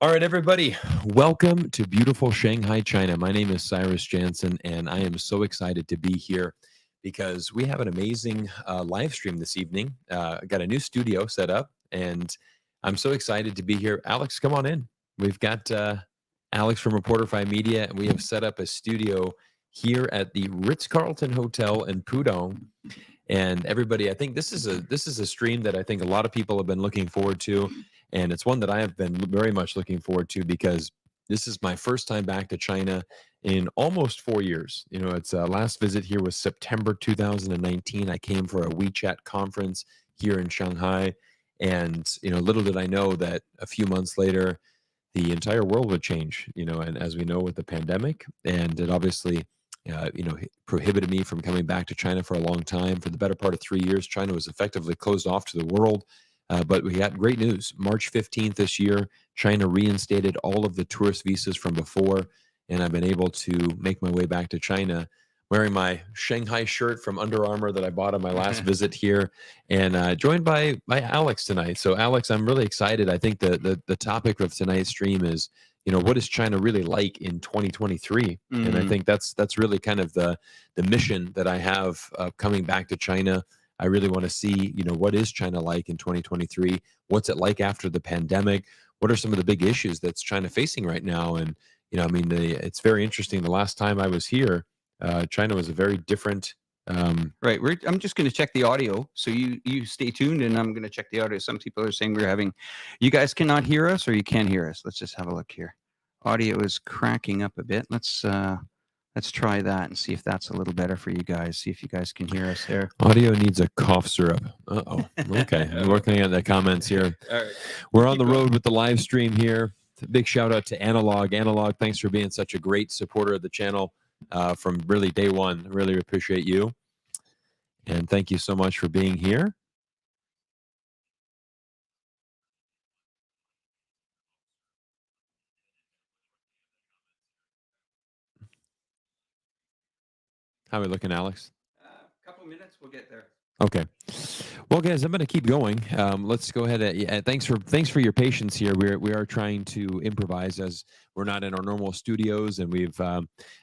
All right, everybody, welcome to beautiful Shanghai, China. My name is Cyrus Janssen, and I am so excited to be here because we have an amazing live stream this evening. I got a new studio set up, and I'm so excited to be here. Alex, come on in. We've got Alex from Reporterfy Media, and we have set up a studio here at the Ritz-Carlton Hotel in Pudong. And everybody, I think this is a stream that I think a lot of people have been looking forward to. And it's one that I have been very much looking forward to because this is my first time back to China in almost 4 years. You know, it's last visit here was September 2019. I came for a WeChat conference here in Shanghai. And, you know, little did I know that a few months later, the entire world would change, you know, and as we know with the pandemic, and it obviously, prohibited me from coming back to China for a long time. For the better part of 3 years, China was effectively closed off to the world. But we got great news. March 15th this year, China reinstated all of the tourist visas from before, and I've been able to make my way back to China wearing my Shanghai shirt from Under Armour that I bought on my last visit here, and joined by Alex tonight. So, Alex, I'm really excited. I think the topic of tonight's stream is, you know, what is China really like in 2023? And I think that's really kind of the mission that I have coming back to China. I really want to see, you know, what is China like in 2023? What's it like after the pandemic? What are some of the big issues that's China facing right now? And, you know, I mean, it's very interesting. The last time I was here, China was a very different. Right. I'm just going to check the audio. So you stay tuned and I'm going to check the audio. Some people are saying you guys cannot hear us or you can hear us. Let's just have a look here. Audio is cracking up a bit. Let's try that and see if that's a little better for you guys. See if you guys can hear us there. Audio needs a cough syrup. Uh-oh. Okay. I'm working at the comments here. All right. We're on the road with the live stream here. Big shout out to Analog. Analog, thanks for being such a great supporter of the channel from really day one. Really appreciate you. And thank you so much for being here. How are we looking, Alex? A couple minutes, we'll get there. Okay. Well, guys, I'm going to keep going. Let's go ahead. Thanks for your patience here. We are trying to improvise as we're not in our normal studios, and we've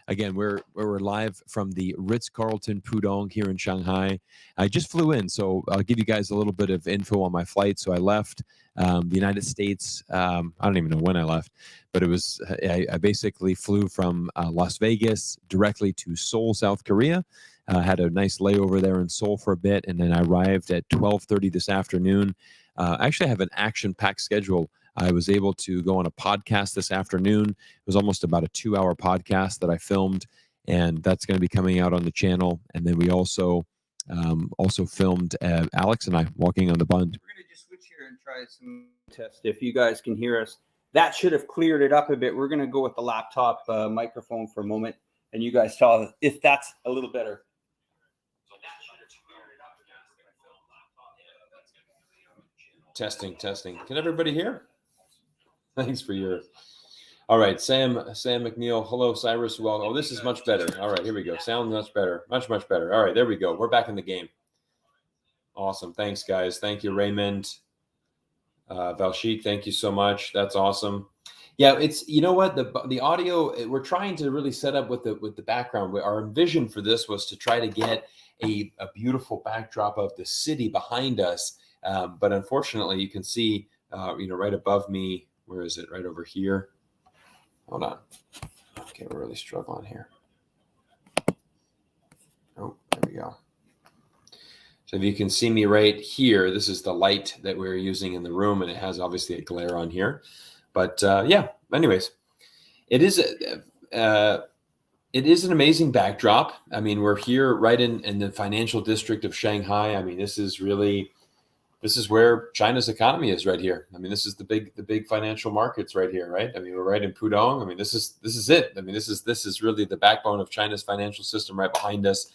again we're live from the Ritz-Carlton Pudong here in Shanghai. I just flew in, so I'll give you guys a little bit of info on my flight. So I left the United States. I don't even know when I left, but it was I basically flew from Las Vegas directly to Seoul, South Korea. Had a nice layover there in Seoul for a bit, and then I arrived at 12:30 this afternoon. Actually, I have an action-packed schedule. I was able to go on a podcast this afternoon. It was almost about a 2-hour podcast that I filmed, and that's going to be coming out on the channel. And then we also filmed Alex and I walking on the bund. We're going to just switch here and try some test. If you guys can hear us, that should have cleared it up a bit. We're going to go with the laptop microphone for a moment, and you guys tell if that's a little better. Testing. Can everybody hear? Thanks for your. All right, Sam McNeil. Hello, Cyrus. Well, oh, this is much better. All right, here we go. Sound much better. Much better. All right, there we go. We're back in the game. Awesome. Thanks, guys. Thank you, Raymond. Valshik, thank you so much. That's awesome. Yeah, it's, you know what, the audio, we're trying to really set up with the background. Our vision for this was to try to get a beautiful backdrop of the city behind us. But unfortunately, you can see, right above me. Where is it? Right over here. Hold on. Okay, we're really struggling here. Oh, there we go. So if you can see me right here, this is the light that we're using in the room, and it has obviously a glare on here. But yeah, anyways, it is an amazing backdrop. I mean, we're here right in the financial district of Shanghai. I mean, this is where China's economy is right here. I mean, this is the big financial markets right here, right? I mean, we're right in Pudong. I mean, this is it. I mean, this is really the backbone of China's financial system right behind us.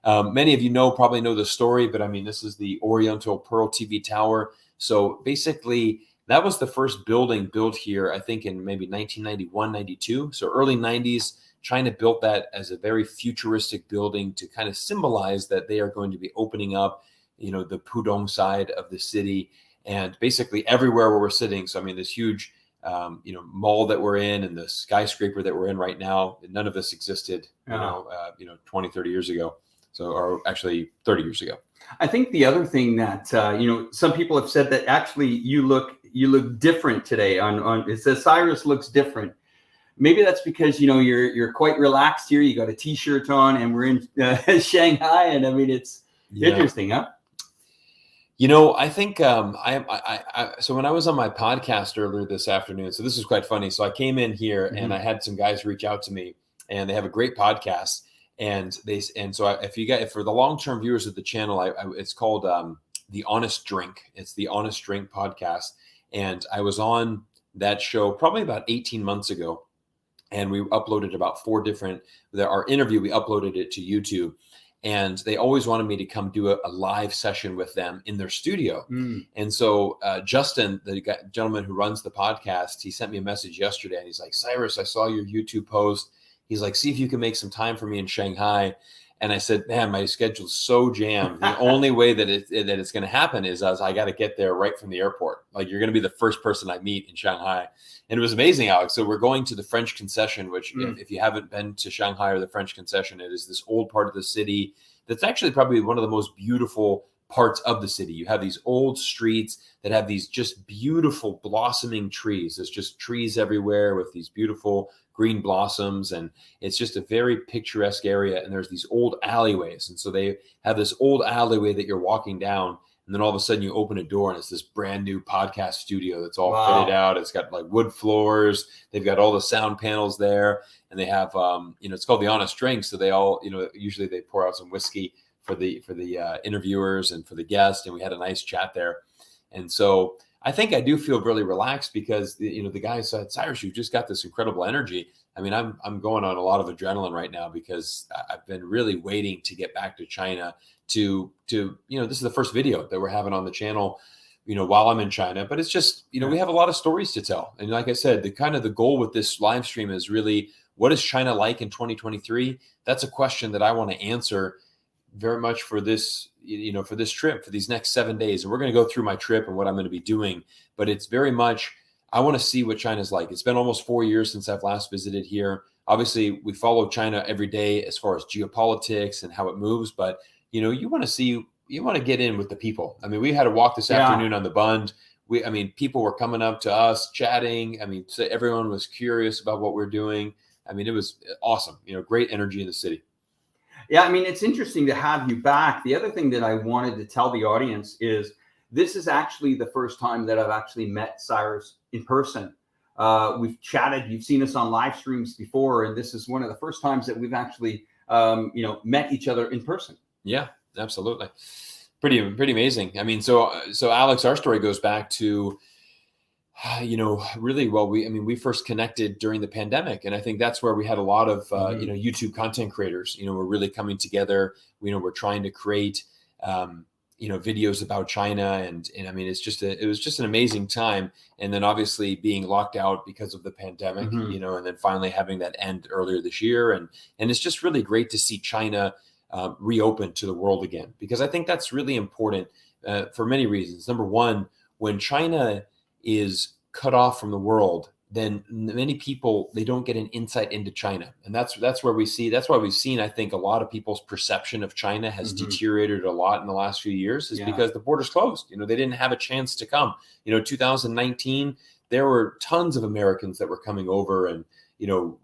Many of you probably know the story, but I mean, this is the Oriental Pearl TV Tower. So basically, that was the first building built here, I think, in maybe 1991, 92. So early 90s, China built that as a very futuristic building to kind of symbolize that they are going to be opening up, the Pudong side of the city, and basically everywhere where we're sitting. So I mean, this huge mall that we're in and the skyscraper that we're in right now. None of this existed, 20, 30 years ago. So, or actually 30 years ago. I think the other thing that, some people have said that actually you look different today on it says Cyrus looks different. Maybe that's because, you're quite relaxed here. You got a t-shirt on and we're in Shanghai. And I mean, it's interesting, huh? I think so when I was on my podcast earlier this afternoon, so this is quite funny. So I came in here and I had some guys reach out to me, and they have a great podcast. If for the long-term viewers of the channel, it's called The Honest Drink. It's the Honest Drink podcast. And I was on that show probably about 18 months ago. And we uploaded about 4 different, our interview, we uploaded it to YouTube. And they always wanted me to come do a live session with them in their studio. And so Justin, the gentleman who runs the podcast, he sent me a message yesterday and he's like, Cyrus, I saw your YouTube post. He's like, see if you can make some time for me in Shanghai. And I said, man, my schedule's so jammed. The only way that it's going to happen is I got to get there right from the airport. Like, you're going to be the first person I meet in Shanghai. And it was amazing, Alex. So we're going to the French Concession, which if you haven't been to Shanghai or the French Concession, it is this old part of the city that's actually probably one of the most beautiful parts of the city. You have these old streets that have these just beautiful blossoming trees. There's just trees everywhere with these beautiful green blossoms, and it's just a very picturesque area. And there's these old alleyways, and so they have this old alleyway that you're walking down, and then all of a sudden you open a door and it's this brand new podcast studio that's all fitted out. It's got like wood floors. They've got all the sound panels there, and they have it's called The Honest Drink. So they all usually they pour out some whiskey for the interviewers and for the guests, and we had a nice chat there. And so I think I do feel really relaxed because the guy said, Cyrus, you've just got this incredible energy. I mean, I'm going on a lot of adrenaline right now because I've been really waiting to get back to China to this is the first video that we're having on the channel, while I'm in China. But it's just, we have a lot of stories to tell. And like I said, the goal with this live stream is really, what is China like in 2023? That's a question that I want to answer very much for this, for this trip, for these next 7 days. And we're going to go through my trip and what I'm going to be doing. But it's very much, I want to see what China's like. It's been almost 4 years since I've last visited here. Obviously, we follow China every day as far as geopolitics and how it moves. But, you want to get in with the people. I mean, we had a walk this afternoon on the Bund. People were coming up to us, chatting. So everyone was curious about what we're doing. It was awesome. Great energy in the city. Yeah, it's interesting to have you back. The other thing that I wanted to tell the audience is this is actually the first time that I've actually met Cyrus in person. We've chatted. You've seen us on live streams before, and this is one of the first times that we've actually, met each other in person. Yeah, absolutely. Pretty amazing. So Alex, our story goes back to, really, well, we first connected during the pandemic. And I think that's where we had a lot of, YouTube content creators, were really coming together. We're trying to create, videos about China. And it was just an amazing time. And then obviously being locked out because of the pandemic, and then finally having that end earlier this year. And it's just really great to see China reopen to the world again, because I think that's really important for many reasons. Number one, when China is cut off from the world, then many people, they don't get an insight into China. And that's why we've seen, I think, a lot of people's perception of China has deteriorated a lot in the last few years, is because the border's closed. They didn't have a chance to come. 2019, there were tons of Americans that were coming over and,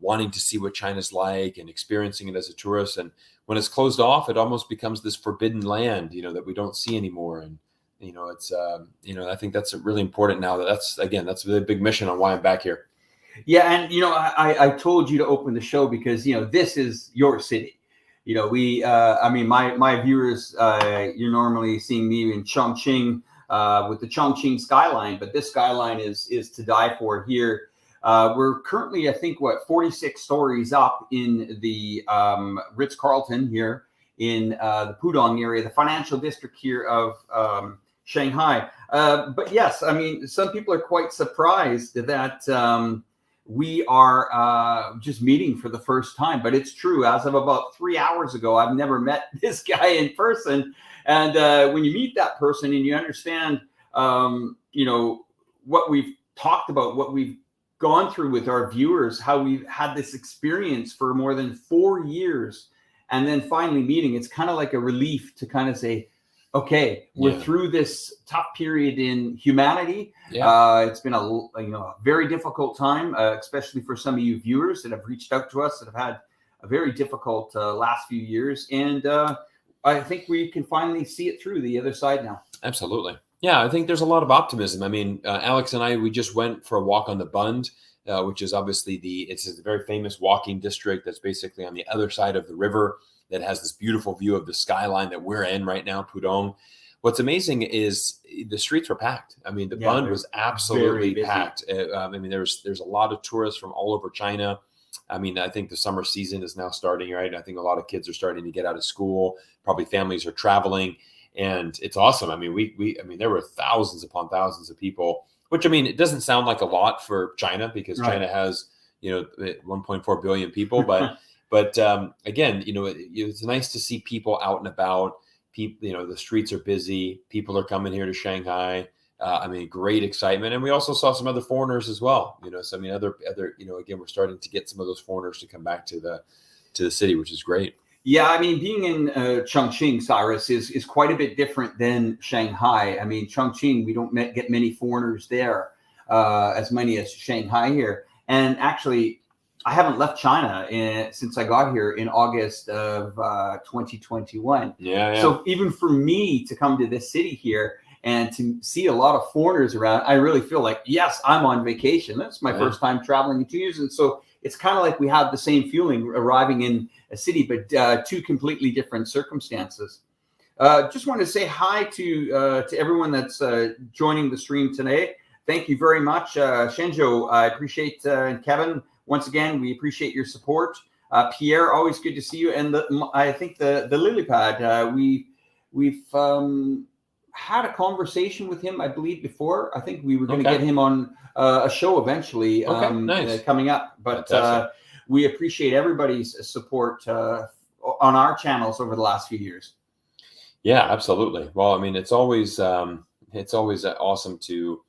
wanting to see what China's like and experiencing it as a tourist. And when it's closed off, it almost becomes this forbidden land, that we don't see anymore. And it's, I think that's really important now. That's a really big mission on why I'm back here. Yeah. And, I told you to open the show because, this is your city. My viewers, you're normally seeing me in Chongqing with the Chongqing skyline, but this skyline is to die for here. We're currently, I think, 46 stories up in the Ritz-Carlton here in the Pudong area, the financial district here of Shanghai. But yes, some people are quite surprised that we are just meeting for the first time. But it's true. As of about 3 hours ago, I've never met this guy in person. And when you meet that person and you understand, what we've talked about, what we've gone through with our viewers, how we've had this experience for more than 4 years, and then finally meeting. It's kind of like a relief to kind of say, okay, we're through this tough period in humanity. It's been a very difficult time, especially for some of you viewers that have reached out to us that have had a very difficult last few years. And I think we can finally see it through the other side now. Absolutely. Yeah, I think there's a lot of optimism. I mean, Alex and I, we just went for a walk on the Bund, which is obviously it's a very famous walking district that's basically on the other side of the river that has this beautiful view of the skyline that we're in right now, Pudong. What's amazing is the streets were packed. I mean, the Bund was absolutely packed. I mean, there's a lot of tourists from all over China. I mean, I think the summer season is now starting, right? I think a lot of kids are starting to get out of school. Probably families are traveling, and it's awesome. I mean, I mean, there were thousands upon thousands of people, which, I mean, it doesn't sound like a lot for China because China has, 1.4 billion people, but again, it's nice to see people out and about. People, the streets are busy. People are coming here to Shanghai. I mean, great excitement, and we also saw some other foreigners as well. So I mean, other, again, we're starting to get some of those foreigners to come back to the city, which is great. Yeah, I mean, being in Chongqing, Cyrus, is quite a bit different than Shanghai. I mean, Chongqing, we don't get many foreigners there, as many as Shanghai here. And actually, I haven't left China since I got here in August of 2021. Yeah. So even for me to come to this city here and to see a lot of foreigners around, I really feel like, yes, I'm on vacation. That's my first time traveling in 2 years. And so it's kind of like we have the same feeling arriving in a city, but two completely different circumstances. Just want to say hi to everyone that's joining the stream today. Thank you very much. Shenzhou, I appreciate, and Kevin, once again, we appreciate your support. Pierre, always good to see you. And I think the lily pad, we've had a conversation with him, I believe, before. I think we were going to get him on a show eventually coming up. But we appreciate everybody's support on our channels over the last few years. Yeah, absolutely. Well, I mean, it's always awesome to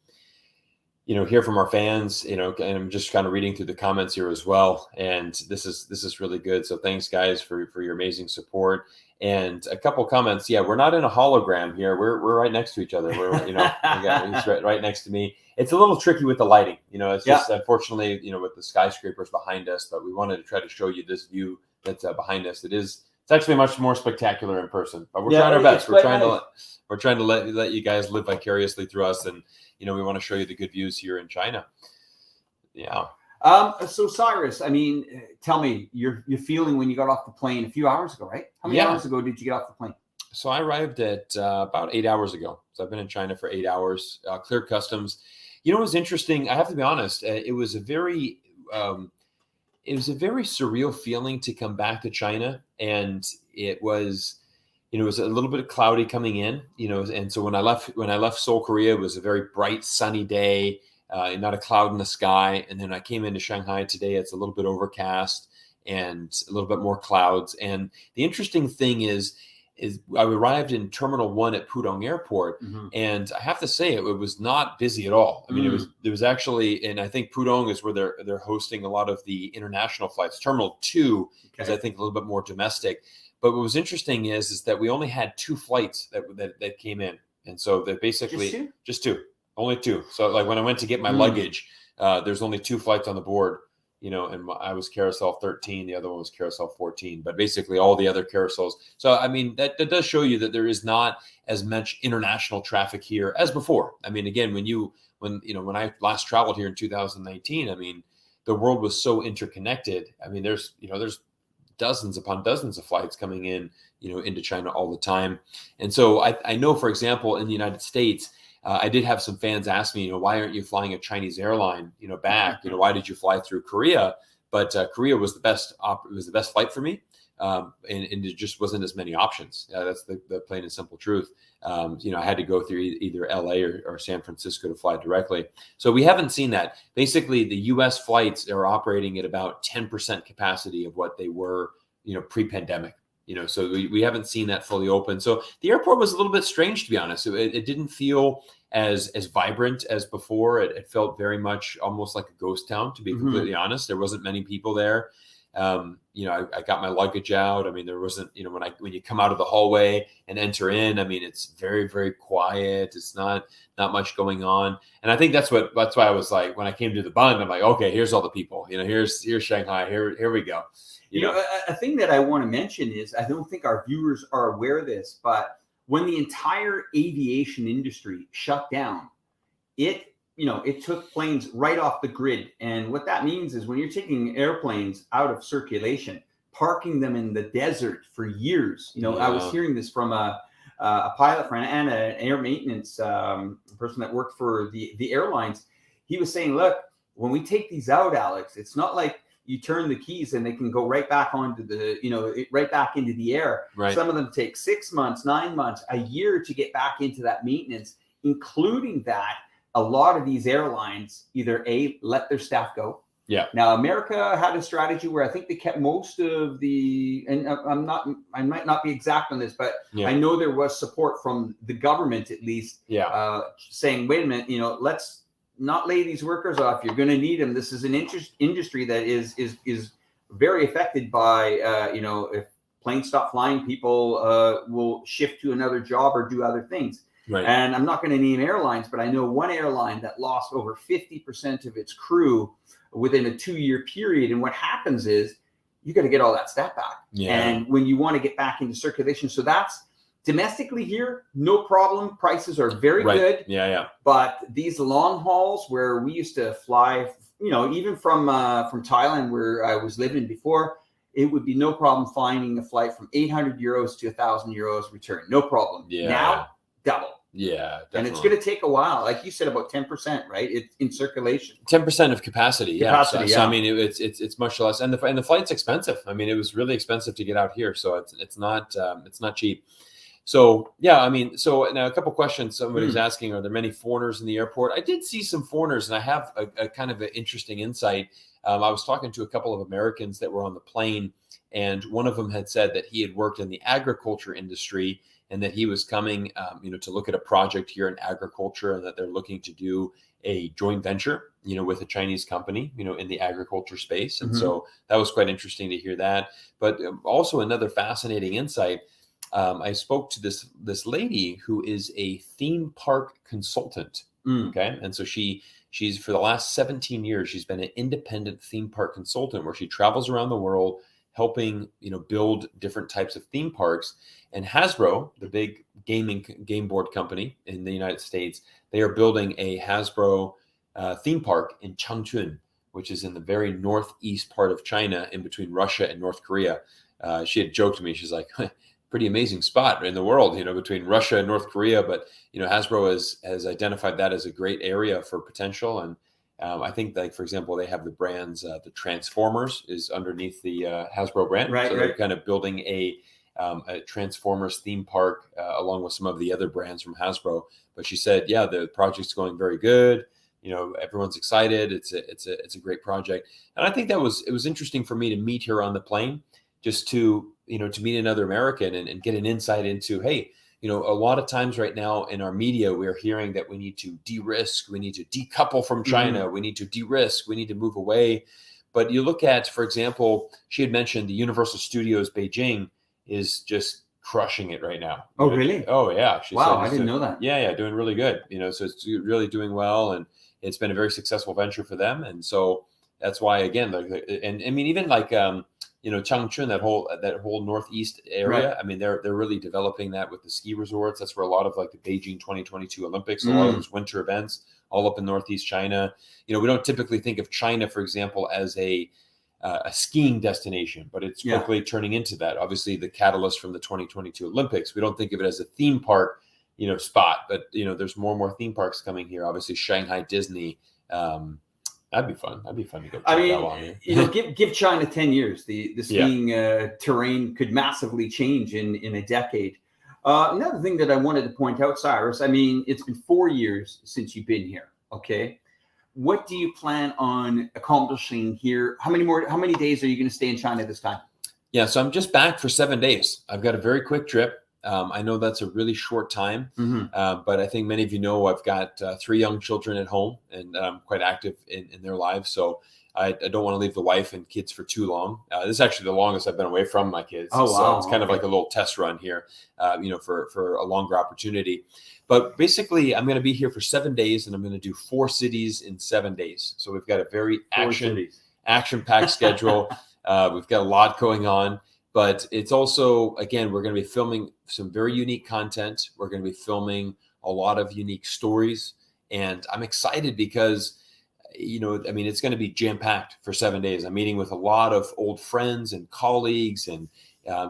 hear from our fans, and I'm just kind of reading through the comments here as well. And this is really good. So thanks, guys, for your amazing support. And a couple comments. Yeah, we're not in a hologram here. We're right next to each other. He's right next to me. It's a little tricky with the lighting. It's just unfortunately, with the skyscrapers behind us. But we wanted to try to show you this view that's behind us. It's actually much more spectacular in person. But we're trying our best. We're trying to let you guys live vicariously through us, and we want to show you the good views here in China. Yeah. So Cyrus, I mean, tell me your feeling when you got off the plane a few hours ago, right? How many hours ago did you get off the plane? So I arrived at about 8 hours ago. So I've been in China for 8 hours, cleared customs. It was interesting. I have to be honest. It was a very surreal feeling to come back to China. And it was, it was a little bit cloudy coming in, and so when I left Seoul, Korea, it was a very bright, sunny day. Not a cloud in the sky. And then I came into Shanghai today. It's a little bit overcast and a little bit more clouds. And the interesting thing is I arrived in Terminal 1 at Pudong Airport, and I have to say it was not busy at all. I mean, there was actually, and I think Pudong is where they're hosting a lot of the international flights. Terminal 2 is, I think, a little bit more domestic. But what was interesting is that we only had 2 flights that came in, and so they're basically just two. Only 2. So like when I went to get my luggage, there's only 2 flights on the board, and I was carousel 13. The other one was carousel 14, but basically all the other carousels. So, I mean, that does show you that there is not as much international traffic here as before. I mean, again, when I last traveled here in 2019, I mean, the world was so interconnected. I mean, there's dozens upon dozens of flights coming in, into China all the time. And so I know, for example, in the United States, I did have some fans ask me, why aren't you flying a Chinese airline, back? Why did you fly through Korea? But Korea was the best flight for me, and it just wasn't as many options. That's the plain and simple truth. I had to go through either LA or San Francisco to fly directly. So we haven't seen that. Basically, the U.S. flights are operating at about 10% capacity of what they were, pre-pandemic. So we haven't seen that fully open. So the airport was a little bit strange, to be honest. It didn't feel as vibrant as before. It felt very much almost like a ghost town, to be completely honest. There wasn't many people there. I got my luggage out. I mean, there wasn't, when you come out of the hallway and enter in, I mean, it's very, very quiet. It's not much going on. And I think that's why I was like, when I came to the bund, I'm like, okay, here's all the people, here's Shanghai. Here we go. A thing that I want to mention is, I don't think our viewers are aware of this, but when the entire aviation industry shut down, it took planes right off the grid. And what that means is, when you're taking airplanes out of circulation, parking them in the desert for years, I was hearing this from a pilot friend and an air maintenance person that worked for the airlines. He was saying, look, when we take these out, Alex, it's not like you turn the keys and they can go right back onto right back into the air. Right. Some of them take 6 months, 9 months, a year to get back into that maintenance, including that a lot of these airlines either let their staff go. Yeah. Now, America had a strategy where I think they kept most of and I might not be exact on this, but I know there was support from the government, at least, saying, wait a minute, let's not lay these workers off. You're going to need them. This is an industry that is very affected by, if planes stop flying, people will shift to another job or do other things. Right. And I'm not going to name airlines, but I know one airline that lost over 50% of its crew within a 2-year period. And what happens is, you got to get all that staff back. Yeah. And when you want to get back into circulation, so that's domestically here, no problem. Prices are very good. Yeah. But these long hauls where we used to fly, even from Thailand, where I was living before, it would be no problem finding a flight from 800 euros to 1,000 euros return. No problem. Yeah. Now, double. Yeah, definitely. And it's going to take a while. Like you said, about 10%, right? It's in circulation. 10% of capacity. Yeah. So I mean, it's much less. And the flight's expensive. I mean, it was really expensive to get out here. So it's not cheap. So, yeah, I mean, so now a couple questions. Somebody's asking, are there many foreigners in the airport? I did see some foreigners, and I have a kind of an interesting insight. I was talking to a couple of Americans that were on the plane, and one of them had said that he had worked in the agriculture industry, and that he was coming, to look at a project here in agriculture, and that they're looking to do a joint venture, with a Chinese company, in the agriculture space. And so that was quite interesting to hear that. But also another fascinating insight. I spoke to this lady who is a theme park consultant. Okay. And so she's for the last 17 years, she's been an independent theme park consultant, where she travels around the world helping, build different types of theme parks. And Hasbro, the big game board company in the United States, they are building a Hasbro theme park in Changchun, which is in the very northeast part of China, in between Russia and North Korea. She had joked to me, she's like, pretty amazing spot in the world, between Russia and North Korea. But, Hasbro has identified that as a great area for potential. And I think, like, for example, they have the brands, the Transformers is underneath the Hasbro brand. Right, so they're kind of building a Transformers theme park along with some of the other brands from Hasbro. But she said, yeah, the project's going very good. Everyone's excited. It's a great project. And I think it was interesting for me to meet her on the plane, just to meet another American and get an insight into, hey, a lot of times right now in our media, we're hearing that we need to de-risk, we need to decouple from China, we need to de-risk, we need to move away. But you look at, for example, she had mentioned the Universal Studios Beijing is just crushing it right now. Oh, really? Oh, yeah. She wow, said I didn't know that. Yeah, doing really good. So it's really doing well, and it's been a very successful venture for them. And so that's why, again, and I mean, even like Changchun, that whole northeast area. Right. I mean, they're really developing that with the ski resorts. That's where a lot of like the Beijing 2022 Olympics, a lot of those winter events, all up in northeast China. We don't typically think of China, for example, as a skiing destination, but it's quickly turning into that. Obviously, the catalyst from the 2022 Olympics. We don't think of it as a theme park, spot, but there's more and more theme parks coming here. Obviously, Shanghai Disney. That'd be fun. That'd be fun to go. Give China 10 years. The skiing terrain could massively change in a decade. Another thing that I wanted to point out, Cyrus, I mean, it's been 4 years since you've been here. Okay. What do you plan on accomplishing here? How many days are you going to stay in China this time? Yeah, so I'm just back for 7 days. I've got a very quick trip. I know that's a really short time, but I think many of you know I've got 3 young children at home, and I'm quite active in their lives. So I don't want to leave the wife and kids for too long. This is actually the longest I've been away from my kids. Oh, So wow. it's kind of like a little test run here, for a longer opportunity. But basically, I'm going to be here for 7 days, and I'm going to do 4 cities in 7 days. So we've got a very action-packed schedule. We've got a lot going on. But it's also, again, we're going to be filming some very unique content. We're going to be filming a lot of unique stories. And I'm excited because, it's going to be jam-packed for 7 days. I'm meeting with a lot of old friends and colleagues and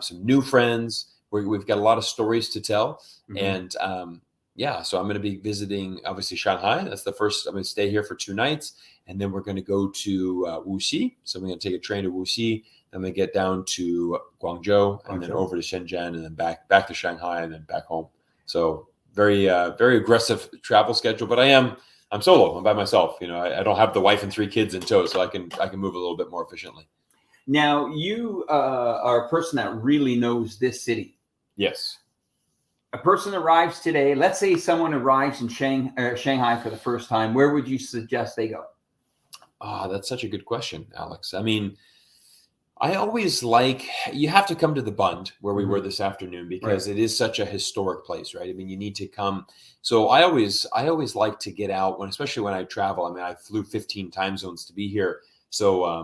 some new friends. We've got a lot of stories to tell. And so I'm going to be visiting, obviously, Shanghai. That's the first. I'm going to stay here for 2 nights. And then we're going to go to Wuxi. So we're going to take a train to Wuxi. Then we get down to Guangzhou, and then over to Shenzhen, and then back to Shanghai, and then back home. So very aggressive travel schedule. But I'm solo. I'm by myself. I don't have the wife and 3 kids in tow, so I can move a little bit more efficiently. Now you are a person that really knows this city. Yes. A person arrives today. Let's say someone arrives in Shanghai for the first time. Where would you suggest they go? That's such a good question, Alex. I always you have to come to the Bund where we were this afternoon, because it is such a historic place, right? You need to come. So I always like to get out especially when I travel. I flew 15 time zones to be here. So, I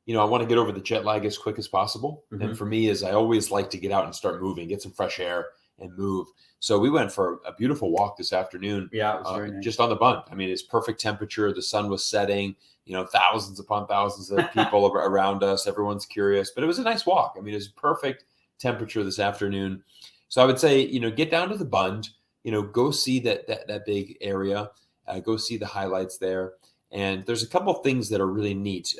want to get over the jet lag as quick as possible. And for me I always like to get out and start moving, get some fresh air and move. So we went for a beautiful walk this afternoon. Yeah, it was very nice. Just on the Bund. It's perfect temperature. The sun was setting. Thousands upon thousands of people around us. Everyone's curious, but it was a nice walk. It was perfect temperature this afternoon. So I would say, get down to the Bund, go see that big area, go see the highlights there. And there's a couple of things that are really neat.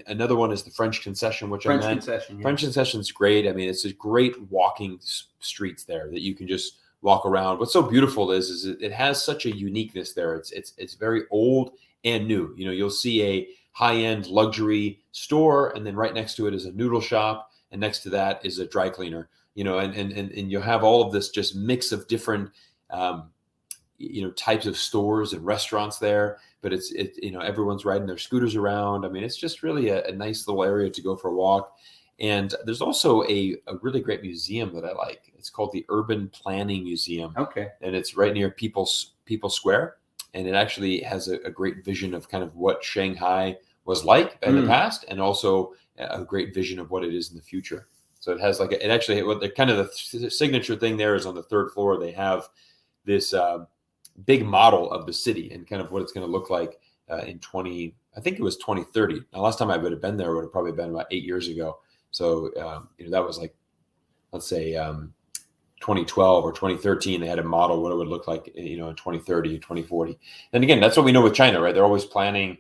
Another one is the French concession, which French concession. Yeah. French concession is great. It's a great walking streets there that you can just walk around. What's so beautiful is it has such a uniqueness there. It's very old and new. You'll see a high-end luxury store, and then right next to it is a noodle shop, and next to that is a dry cleaner. And you'll have all of this just mix of different types of stores and restaurants there. But it's everyone's riding their scooters around. It's just really a nice little area to go for a walk. And there's also a really great museum that I like. It's called the Urban Planning Museum. Okay. And it's right near People Square. And it actually has a great vision of kind of what Shanghai was like in the past, and also a great vision of what it is in the future. So it has what the signature thing there is on the 3rd floor. They have this big model of the city and kind of what it's going to look like I think it was 2030. Now, last time I would have been there would have probably been about 8 years ago. So, that was let's say 2012 or 2013, they had a model what it would look like, in 2030 or 2040. And again, that's what we know with China, right? They're always planning,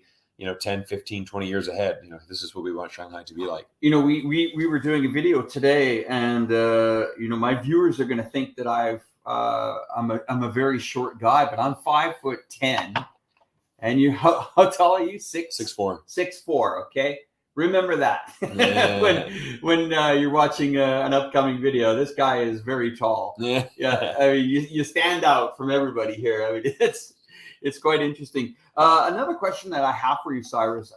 10, 15, 20 years ahead. This is what we want Shanghai to be like. We were doing a video today, and my viewers are going to think that I'm a very short guy, but I'm 5'10", and how tall are you? 6'4". 6'4". Okay. Remember that. Yeah. when you're watching an upcoming video, this guy is very tall. Yeah. You stand out from everybody here. It's quite interesting. Another question that I have for you, Cyrus.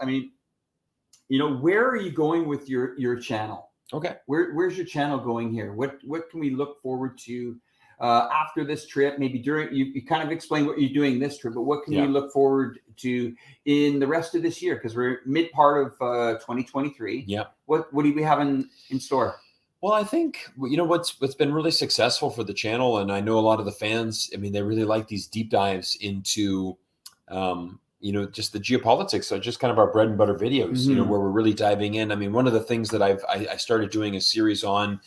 Where are you going with your channel? Okay. Where's your channel going here? What can we look forward to after this trip? Maybe during you kind of explain what you're doing this trip, but what can we look forward to in the rest of this year? Because we're mid part of 2023. Yeah. What do we have in store? Well, I think what's been really successful for the channel, and I know a lot of the fans. They really like these deep dives into just the geopolitics. So just kind of our bread and butter videos. Where we're really diving in. One of the things that I started doing a series on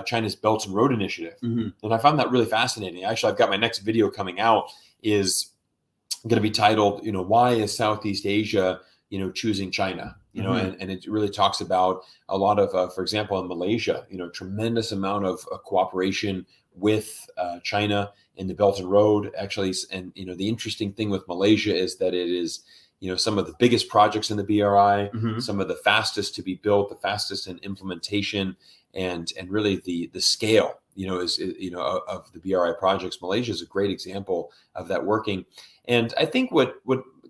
China's Belt and Road Initiative. And I found that really fascinating. Actually, I've got my next video coming out is going to be titled, why is Southeast Asia, choosing China, and it really talks about a lot of, for example, in Malaysia, tremendous amount of cooperation with China in the Belt and Road actually. And, the interesting thing with Malaysia is that it is some of the biggest projects in the BRI, Mhm. some of the fastest to be built, the fastest in implementation, and really the scale, of the BRI projects. Malaysia is a great example of that working. And I think what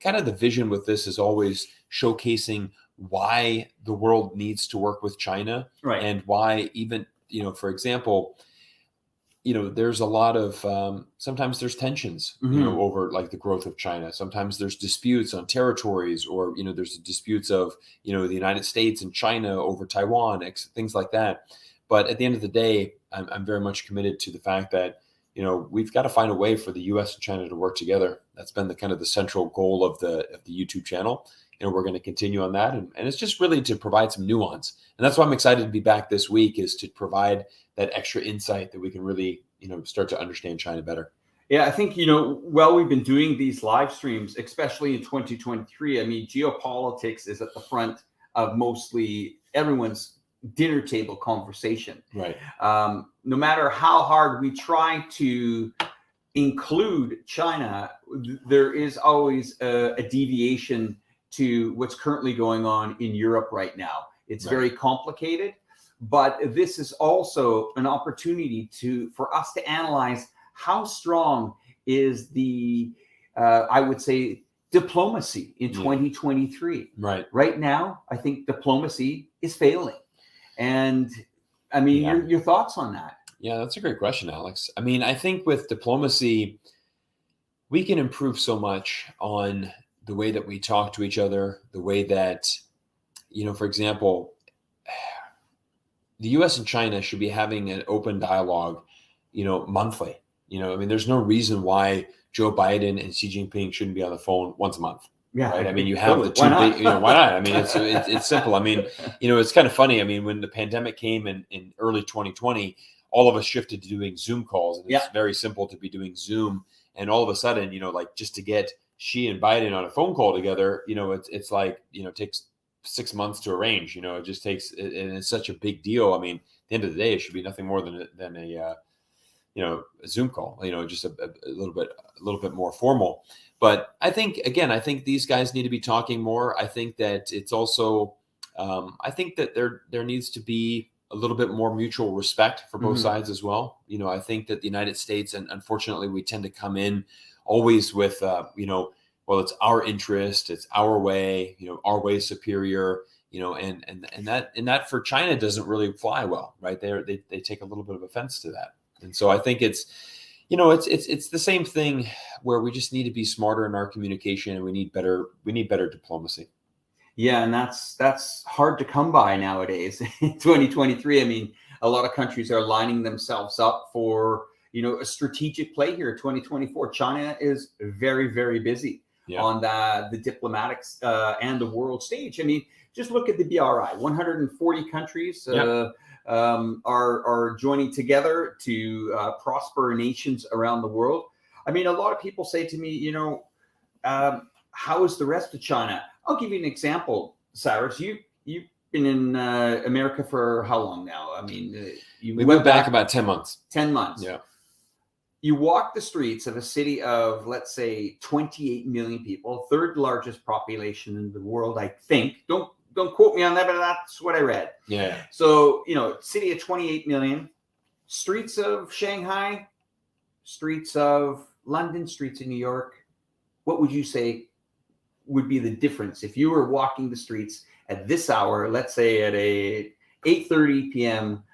kind of the vision with this is always showcasing why the world needs to work with China, Right. and why even, for example, there's a lot of sometimes there's tensions, Mhm. over like the growth of China. Sometimes there's disputes on territories, or there's disputes of the United States and China over Taiwan, things like that. But at the end of the day, I'm very much committed to the fact that we've got to find a way for the U.S. and China to work together. That's been the kind of the central goal of the YouTube channel. We're going to continue on that, and it's just really to provide some nuance. And that's why I'm excited to be back this week, is to provide that extra insight that we can really, start to understand China better. Yeah, I think, while we've been doing these live streams, especially in 2023, I mean, geopolitics is at the front of mostly everyone's dinner table conversation. Right. No matter how hard we try to include China, there is always a deviation to what's currently going on in Europe right now. It's Right. very complicated, but this is also an opportunity for us to analyze how strong is the, I would say, diplomacy in 2023. Right. Right now, I think diplomacy is failing. And I mean, your thoughts on that? Yeah, that's a great question, Alex. I mean, I think with diplomacy, we can improve so much on the way that we talk to each other, the way that, for example, the U.S. and China should be having an open dialogue, monthly. I mean, there's no reason why Joe Biden and Xi Jinping shouldn't be on the phone once a month. Yeah, right. I mean, you have totally. the two big, why not? I mean, it's simple. I mean, it's kind of funny. I mean, when the pandemic came in early 2020, all of us shifted to doing Zoom calls, and it's very simple to be doing Zoom. And all of a sudden, like just to get Xi and Biden on a phone call together, it's like, it takes 6 months to arrange. It just takes, and it's such a big deal. I mean, at the end of the day, it should be nothing more than a Zoom call, just a little bit more formal. But I think these guys need to be talking more. I think that it's also, I think that there needs to be a little bit more mutual respect for both sides as well. I think that the United States, and unfortunately we tend to come in always with, well, it's our interest, it's our way, our way is superior, and that for China doesn't really fly well, right? They take a little bit of offense to that. And so I think it's the same thing, where we just need to be smarter in our communication, and we need better diplomacy. Yeah, and that's hard to come by nowadays in 2023. I mean, a lot of countries are lining themselves up for, a strategic play here in 2024. China is very, very busy on the diplomatics and the world stage. I mean, just look at the BRI. 140 countries are joining together to prosper nations around the world. I mean, a lot of people say to me, how is the rest of China? I'll give you an example, Cyrus. You've been in America for how long now? I mean, we went back about 10 months. 10 months. Yeah. You walk the streets of a city of, let's say, 28 million people, third largest population in the world, I think. Don't quote me on that, but that's what I read. Yeah. So, city of 28 million, streets of Shanghai, streets of London, streets of New York. What would you say would be the difference if you were walking the streets at this hour, let's say at a 8:30 p.m.,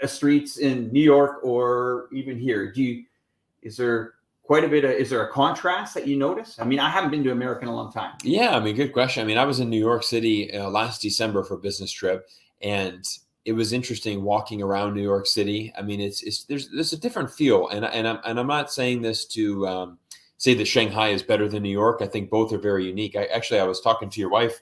streets in New York or even here? Is there a contrast that you notice? I mean, I haven't been to America in a long time. Yeah, I mean, good question. I mean, I was in New York City last December for a business trip, and it was interesting walking around New York City. I mean, there's a different feel, and I'm not saying this to say that Shanghai is better than New York. I think both are very unique. I was talking to your wife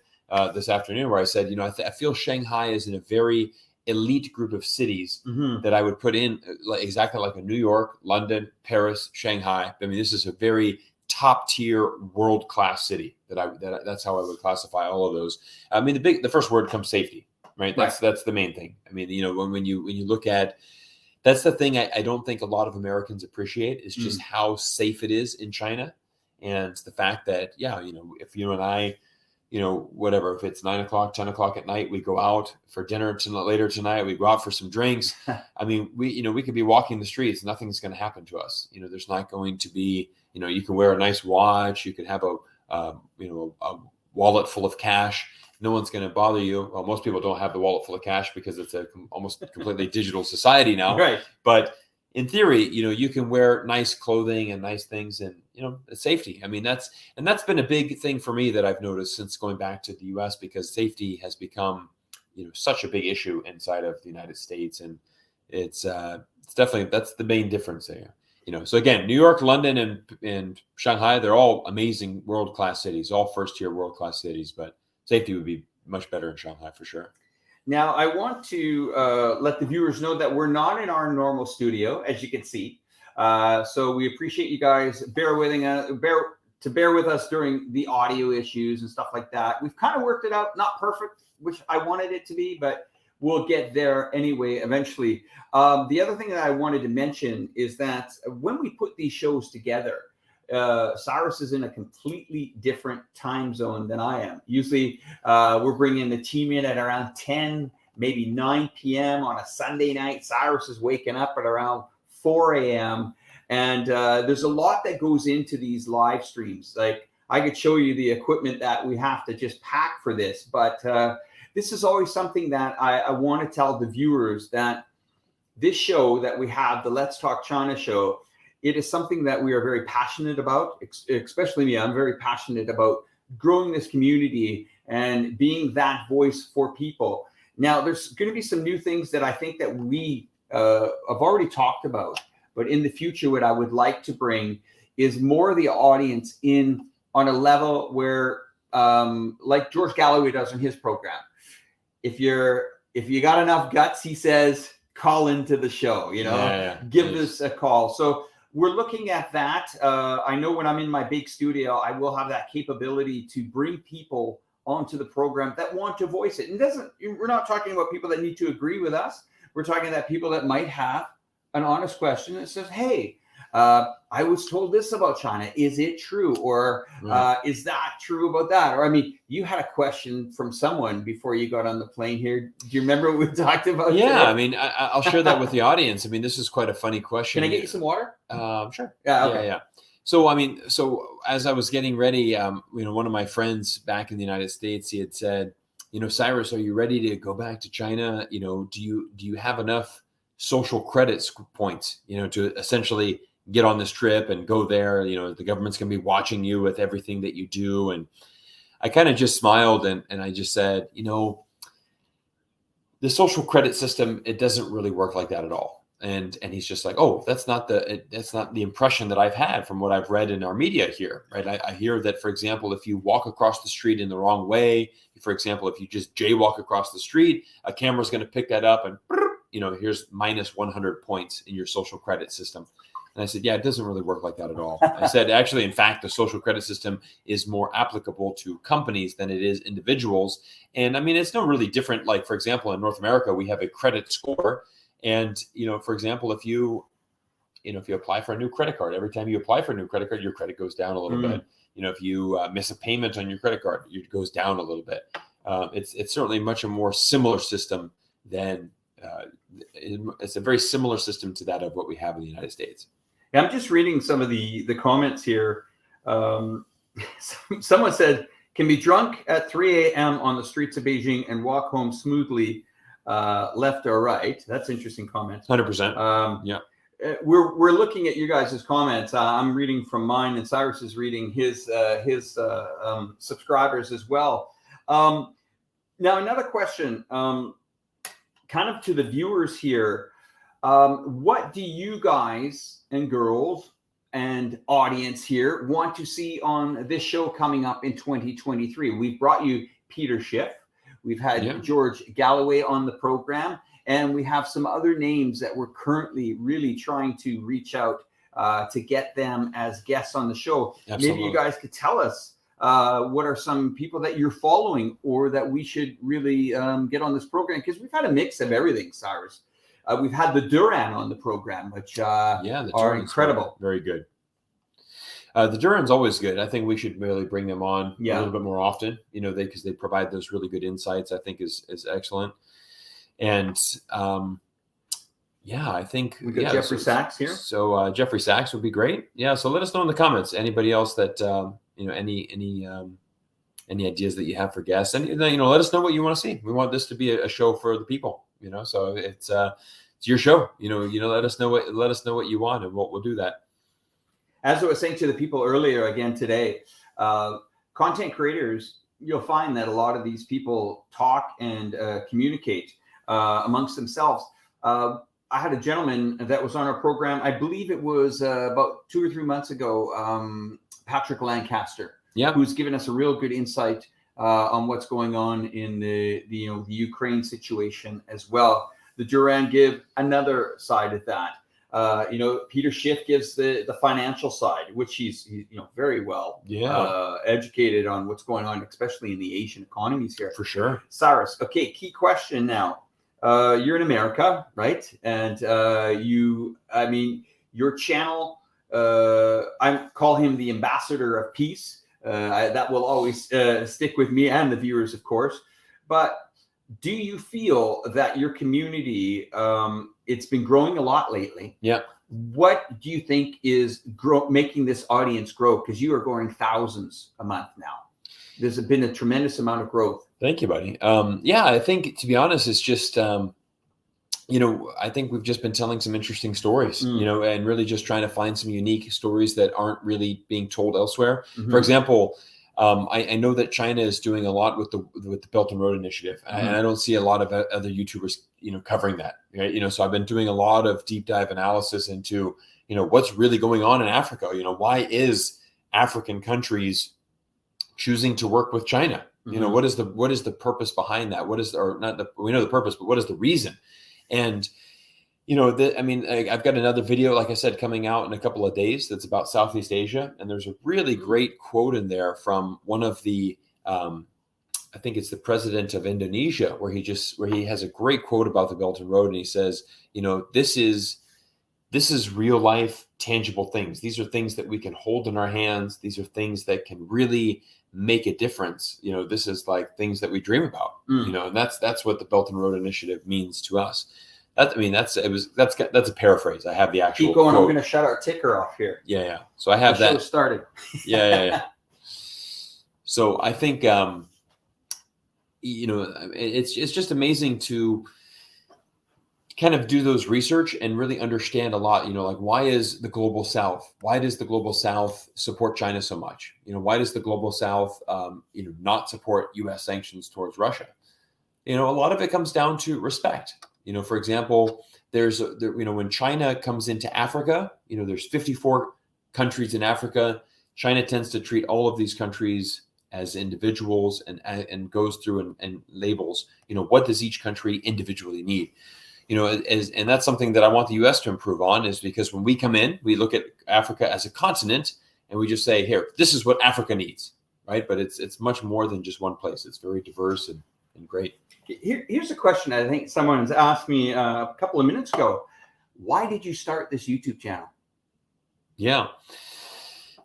this afternoon, where I said, I feel Shanghai is in a very elite group of cities that I would put in exactly like a New York, London, Paris, Shanghai. I mean, this is a very top tier, world class city that's how I would classify all of those. I mean, the first word comes safety, right? That's the main thing. I mean, when you look at, that's the thing I don't think a lot of Americans appreciate, is just how safe it is in China. And the fact that, yeah, if you and I, whatever, if it's 9 o'clock, 10 o'clock at night, we go out for dinner later tonight, we go out for some drinks. I mean, we could be walking the streets. Nothing's going to happen to us. There's not going to be, you can wear a nice watch. You can have a wallet full of cash. No one's going to bother you. Well, most people don't have the wallet full of cash because it's almost completely digital society now. Right. But in theory, you can wear nice clothing and nice things, and safety. I mean, that's been a big thing for me that I've noticed since going back to the U.S. because safety has become such a big issue inside of the United States, and it's definitely, that's the main difference there. So again, New York, London, and Shanghai, they're all amazing world-class cities, all first-tier world-class cities, but safety would be much better in Shanghai for sure. Now, I want to let the viewers know that we're not in our normal studio, as you can see. So we appreciate you guys bear with us during the audio issues and stuff like that. We've kind of worked it out, not perfect, which I wanted it to be, but we'll get there anyway eventually. The other thing that I wanted to mention is that when we put these shows together, Cyrus is in a completely different time zone than I am. Usually we're bringing the team in at around 10, maybe 9 p.m. on a Sunday night. Cyrus is waking up at around 4 a.m. And there's a lot that goes into these live streams. Like, I could show you the equipment that we have to just pack for this. But this is always something that I want to tell the viewers, that this show that we have, the Let's Talk China show, it is something that we are very passionate about, especially me. I'm very passionate about growing this community and being that voice for people. Now, there's going to be some new things that I think that we have already talked about, but in the future, what I would like to bring is more of the audience in on a level where, like George Galloway does in his program. If you got enough guts, he says, call into the show, give us a call. So we're looking at that. I know when I'm in my big studio, I will have that capability to bring people onto the program that want to voice it. And we're not talking about people that need to agree with us. We're talking about people that might have an honest question that says, hey, I was told this about China. Is it true? Or is that true about that? Or, I mean, you had a question from someone before you got on the plane here. Do you remember what we talked about? Yeah, today? I mean, I'll share that with the audience. I mean, this is quite a funny question. Can I get you some water? Sure. Yeah. Okay. Yeah. So, I mean, as I was getting ready, one of my friends back in the United States, he had said, Cyrus, are you ready to go back to China? Do you have enough social credit points, to essentially get on this trip and go there? The government's going to be watching you with everything that you do. And I kind of just smiled and I just said, the social credit system, it doesn't really work like that at all. And he's just like, oh, that's not the impression that I've had from what I've read in our media here, right? I hear that, for example, if you walk across the street in the wrong way, for example, if you just jaywalk across the street, a camera's going to pick that up and, here's minus 100 points in your social credit system. And I said, yeah, it doesn't really work like that at all. I said, actually, in fact, the social credit system is more applicable to companies than it is individuals. And I mean, it's no really different. Like, for example, in North America, we have a credit score. And, for example, if you apply for a new credit card, every time you apply for a new credit card, your credit goes down a little bit. If you miss a payment on your credit card, it goes down a little bit. It's certainly much a more similar system than it's a very similar system to that of what we have in the United States. Yeah, I'm just reading some of the comments here. Someone said, can be drunk at 3 a.m. on the streets of Beijing and walk home smoothly, left or right. That's interesting comment. 100%. Yeah. We're looking at you guys' comments. I'm reading from mine, and Cyrus is reading his subscribers as well. Now, another question, kind of to the viewers here. What do you guys and girls and audience here want to see on this show coming up in 2023? We've brought you Peter Schiff. We've had George Galloway on the program, and we have some other names that we're currently really trying to reach out to get them as guests on the show. Absolutely. Maybe you guys could tell us what are some people that you're following or that we should really get on this program, because we've had a mix of everything, Cyrus. We've had the Duran on the program, which are incredible. Very good. The Duran's always good. I think we should really bring them on Yeah. a little bit more often, because they provide those really good insights, I think is excellent. And yeah, I think we got Jeffrey Sachs here. So Jeffrey Sachs would be great. Yeah. So let us know in the comments. Anybody else that, any ideas that you have for guests, and let us know what you want to see. We want this to be a show for the people, so it's your show, let us know what you want, and we'll do that. As I was saying to the people earlier again today, content creators, you'll find that a lot of these people talk and communicate amongst themselves. I had a gentleman that was on our program, I believe it was about 2 or 3 months ago, Patrick Lancaster, who's given us a real good insight on what's going on in the Ukraine situation as well. The Duran give another side of that. Peter Schiff gives the financial side, which he's very well educated on what's going on, especially in the Asian economies here. For sure. Cyrus, okay, key question now. You're in America, right? And your channel, I call him the ambassador of peace. That will always stick with me and the viewers, of course. But do you feel that your community, it's been growing a lot lately? Yeah. What do you think is making this audience grow? Because you are growing thousands a month now. There's been a tremendous amount of growth. Thank you, buddy. Yeah, I think, to be honest, it's just, I think we've just been telling some interesting stories, and really just trying to find some unique stories that aren't really being told elsewhere. Mm-hmm. For example, I know that China is doing a lot with the Belt and Road Initiative, and I don't see a lot of other YouTubers, covering that. Right? So I've been doing a lot of deep dive analysis into, what's really going on in Africa. Why is African countries choosing to work with China? Mm-hmm. What is the purpose behind that? We know the purpose, but what is the reason? And I've got another video, like I said, coming out in a couple of days that's about Southeast Asia. And there's a really great quote in there from one of the, I think it's the president of Indonesia, where he has a great quote about the Belt and Road. And he says, this is real life, tangible things. These are things that we can hold in our hands. These are things that can really make a difference. This is like things that we dream about, and that's what the Belt and Road Initiative means to us. That's a paraphrase. I have the actual keep going. quote. I'm going to shut our ticker off here. Yeah. So I have the that. show started. Yeah. So I think, it's just amazing to kind of do those research and really understand a lot, like, why does the global South support China so much? Why does the global South, not support U.S. sanctions towards Russia? A lot of it comes down to respect. For example, when China comes into Africa, there's 54 countries in Africa. China tends to treat all of these countries as individuals and goes through and labels, what does each country individually need? And that's something that I want the U.S. to improve on, is because when we come in, we look at Africa as a continent and we just say, here, this is what Africa needs, right? But it's much more than just one place. It's very diverse and great. Here's a question I think someone's asked me a couple of minutes ago. Why did you start this YouTube channel? Yeah.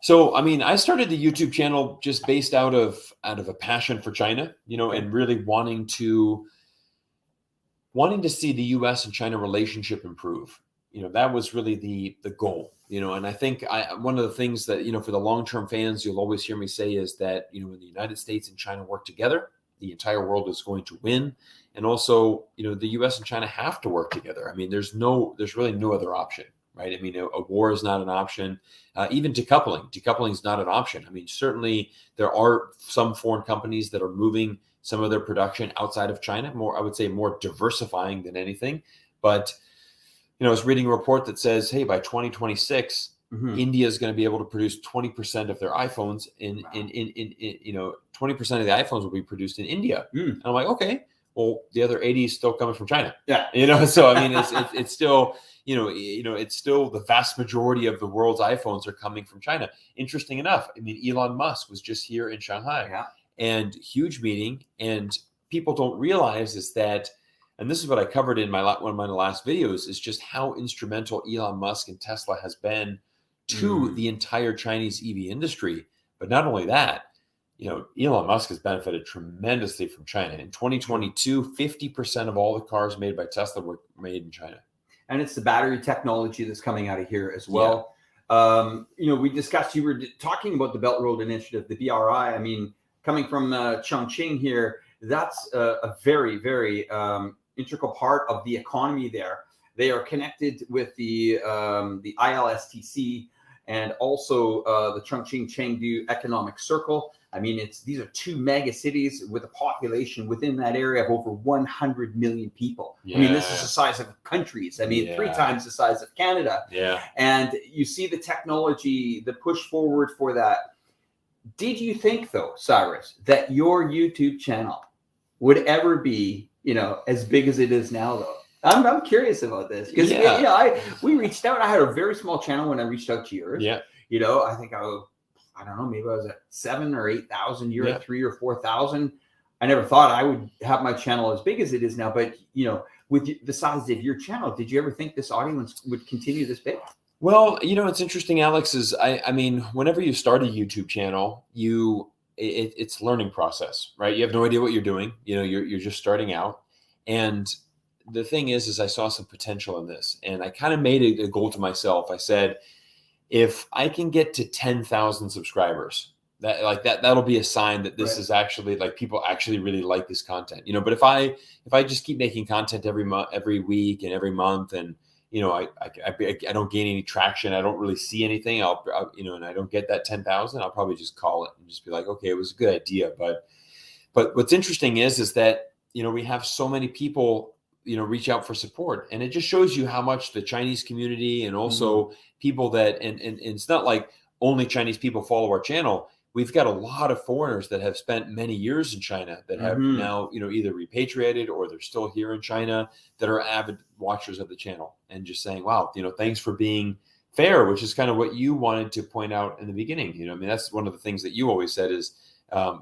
So, I started the YouTube channel just based out of a passion for China, and really wanting to see the U.S. and China relationship improve. That was really the goal, and I think one of the things that, for the long-term fans, you'll always hear me say is that, when the United States and China work together, the entire world is going to win. And also, the U.S. and China have to work together. There's really no other option, right? A war is not an option. Even decoupling is not an option. Certainly there are some foreign companies that are moving some of their production outside of China, I would say more diversifying than anything. But, I was reading a report that says, hey, by 2026, India is going to be able to produce 20% of their iPhones in 20% of the iPhones will be produced in India. And I'm like, okay, well, the other 80 is still coming from China. Yeah. So it's still, it's still the vast majority of the world's iPhones are coming from China. Interesting enough, Elon Musk was just here in Shanghai, and huge meeting, and people don't realize is that, and this is what I covered in one of my last videos, is just how instrumental Elon Musk and Tesla has been to the entire Chinese EV industry. But not only that, Elon Musk has benefited tremendously from China. In 2022, 50% of all the cars made by Tesla were made in China. And it's the battery technology that's coming out of here as well. Yeah. We discussed, you were talking about the Belt Road Initiative, the BRI. I mean, coming from Chongqing here, that's a very, very integral part of the economy there. They are connected with the ILSTC and also the Chongqing-Chengdu Economic Circle. I mean, these are two mega cities with a population within that area of over 100 million people. Yeah. I mean, this is the size of countries. I mean, 3 times the size of Canada. Yeah. And you see the technology, the push forward for that. Did you think, though, Cyrus, that your YouTube channel would ever be, as big as it is now, though? I'm curious about this because we reached out. I had a very small channel when I reached out to yours. Yeah. I think I don't know, maybe I was at 7,000 or 8,000. You're at 3,000 or 4,000. I never thought I would have my channel as big as it is now. But with the size of your channel, did you ever think this audience would continue this big? Well, it's interesting, Alex, is I mean, whenever you start a YouTube channel, it's learning process, right? You have no idea what you're doing. You're just starting out. And the thing is I saw some potential in this, and I kind of made it a goal to myself. I said, if I can get to 10,000 subscribers, that'll be a sign that this is actually like people actually really like this content. But if I just keep making content every week and every month, and I don't gain any traction, I don't really see anything, and I don't get that 10,000, I'll probably just call it and just be like, okay, it was a good idea. But what's interesting is that we have so many people reach out for support, and it just shows you how much the Chinese community and also people that and it's not like only Chinese people follow our channel. We've got a lot of foreigners that have spent many years in China that have now either repatriated or they're still here in China that are avid watchers of the channel and just saying, wow, thanks for being fair, which is kind of what you wanted to point out in the beginning. I mean, that's one of the things that you always said is that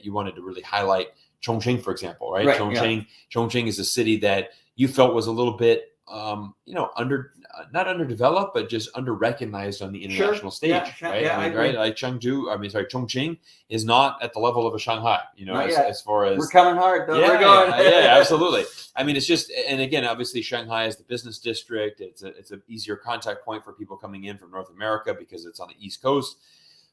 you wanted to really highlight Chongqing, for example, right? Chongqing is a city that you felt was a little bit, not underdeveloped, but just under-recognized on the international stage, right? Right? Like Chongqing is not at the level of a Shanghai, as far as we're coming hard, though. We're going. Yeah, absolutely. I mean, it's just, and again, obviously Shanghai is the business district. It's an easier contact point for people coming in from North America because it's on the East Coast.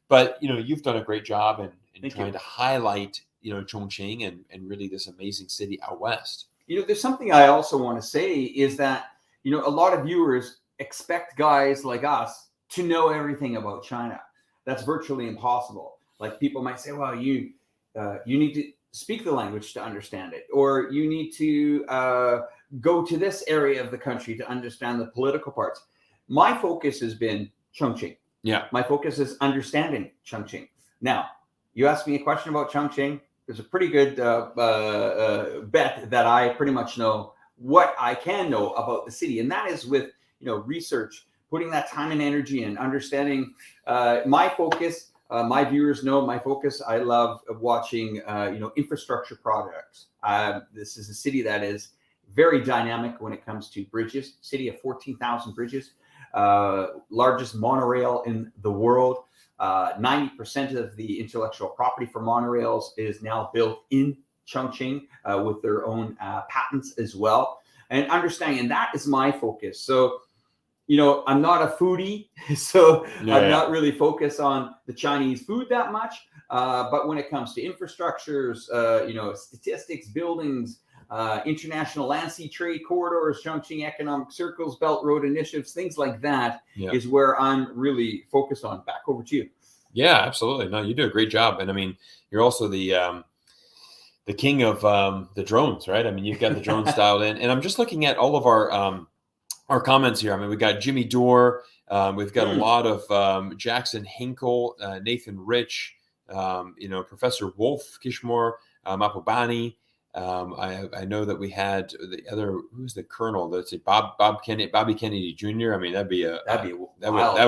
But you've done a great job in trying to highlight Chongqing and really this amazing city out west. There's something I also want to say is that a lot of viewers expect guys like us to know everything about China. That's virtually impossible. Like, people might say, well, you need to speak the language to understand it, or you need to go to this area of the country to understand the political parts. My focus has been Chongqing. Yeah. My focus is understanding Chongqing. Now, you asked me a question about Chongqing. There's a pretty good bet that I pretty much know what I can know about the city. And that is with, research, putting that time and energy and understanding my focus. My viewers know my focus. I love watching, infrastructure projects. This is a city that is very dynamic when it comes to bridges. City of 14,000 bridges, largest monorail in the world. 90% of the intellectual property for monorails is now built in Chongqing with their own patents as well. And understanding that is my focus. So, I'm not a foodie, so I'm not really focused on the Chinese food that much. But when it comes to infrastructures, statistics, buildings, international land sea trade corridors, Chongqing economic circles, Belt Road initiatives, things like that is where I'm really focused on. Back over to you. Yeah, absolutely. No, you do a great job. And I mean, you're also the king of the drones, right? I mean, you've got the drones dialed in, and I'm just looking at all of our comments here. I mean, we got Jimmy Dorr, we've got a lot of Jackson Hinkle, Nathan Rich, Professor Wolf Kishmore, Mapobani. I know that we had the other, who's the colonel? That's it, Bobby Kennedy Jr. I mean, that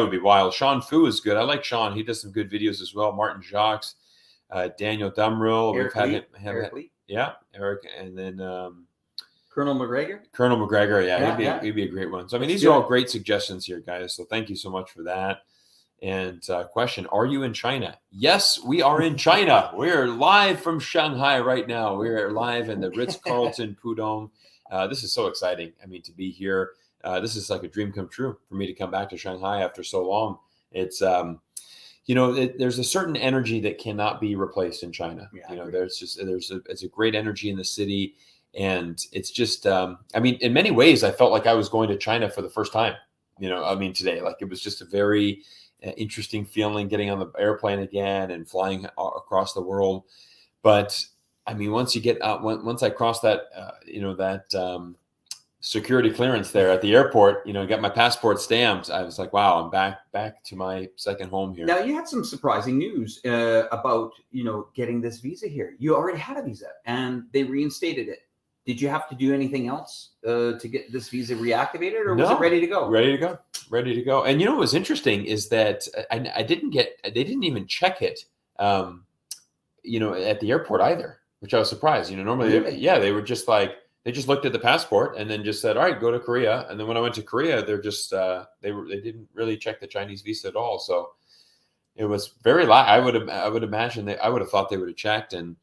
would be wild. Sean Fu is good. I like Sean. He does some good videos as well. Martin Jacques, Daniel Dumrill. Eric Lee. Yeah, Eric, and then Colonel McGregor. Colonel McGregor, yeah, Yeah, he'd be a great one. So I mean, Let's these are do all it. great suggestions here, guys. So thank you so much for that. And question: Are you in China? Yes, we are in China. We're live from Shanghai right now. We're live in the Ritz-Carlton Pudong. This is so exciting. I mean, to be here. This is like a dream come true for me to come back to Shanghai after so long. It's there's a certain energy that cannot be replaced in China. Yeah, It's a great energy in the city, and it's just I mean, in many ways, I felt like I was going to China for the first time. I mean, today, like it was just a very interesting feeling getting on the airplane again and flying across the world. But I mean, once you get out, once I crossed that, security clearance there at the airport, got my passport stamped. I was like, wow, I'm back to my second home here. Now you had some surprising news about getting this visa here. You already had a visa, and they reinstated it. Did you have to do anything else to get this visa reactivated, or was it ready to go? Ready to go. And what was interesting is that they didn't even check it, at the airport either, which I was surprised. Normally, Really? they were just like, they just looked at the passport and then just said, all right, go to Korea. And then when I went to Korea, they're just, they didn't really check the Chinese visa at all. So it was very I would imagine I would have thought they would have checked. And,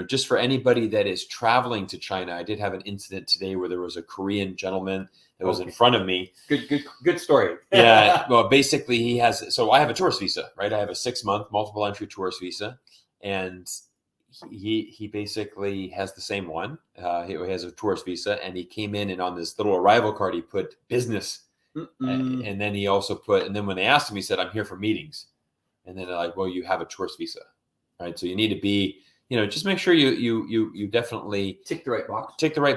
just for anybody that is traveling to China, I did have an incident today where there was a Korean gentleman that was in front of me. Good story. Yeah. Well, basically I have a tourist visa, right? I have a 6-month multiple entry tourist visa, and he basically has the same one. He has a tourist visa, and he came in, and on this little arrival card, he put business. And then he also and then when they asked him, he said, I'm here for meetings. And then they're like, well, you have a tourist visa, right? So you need to be, just make sure you definitely tick the right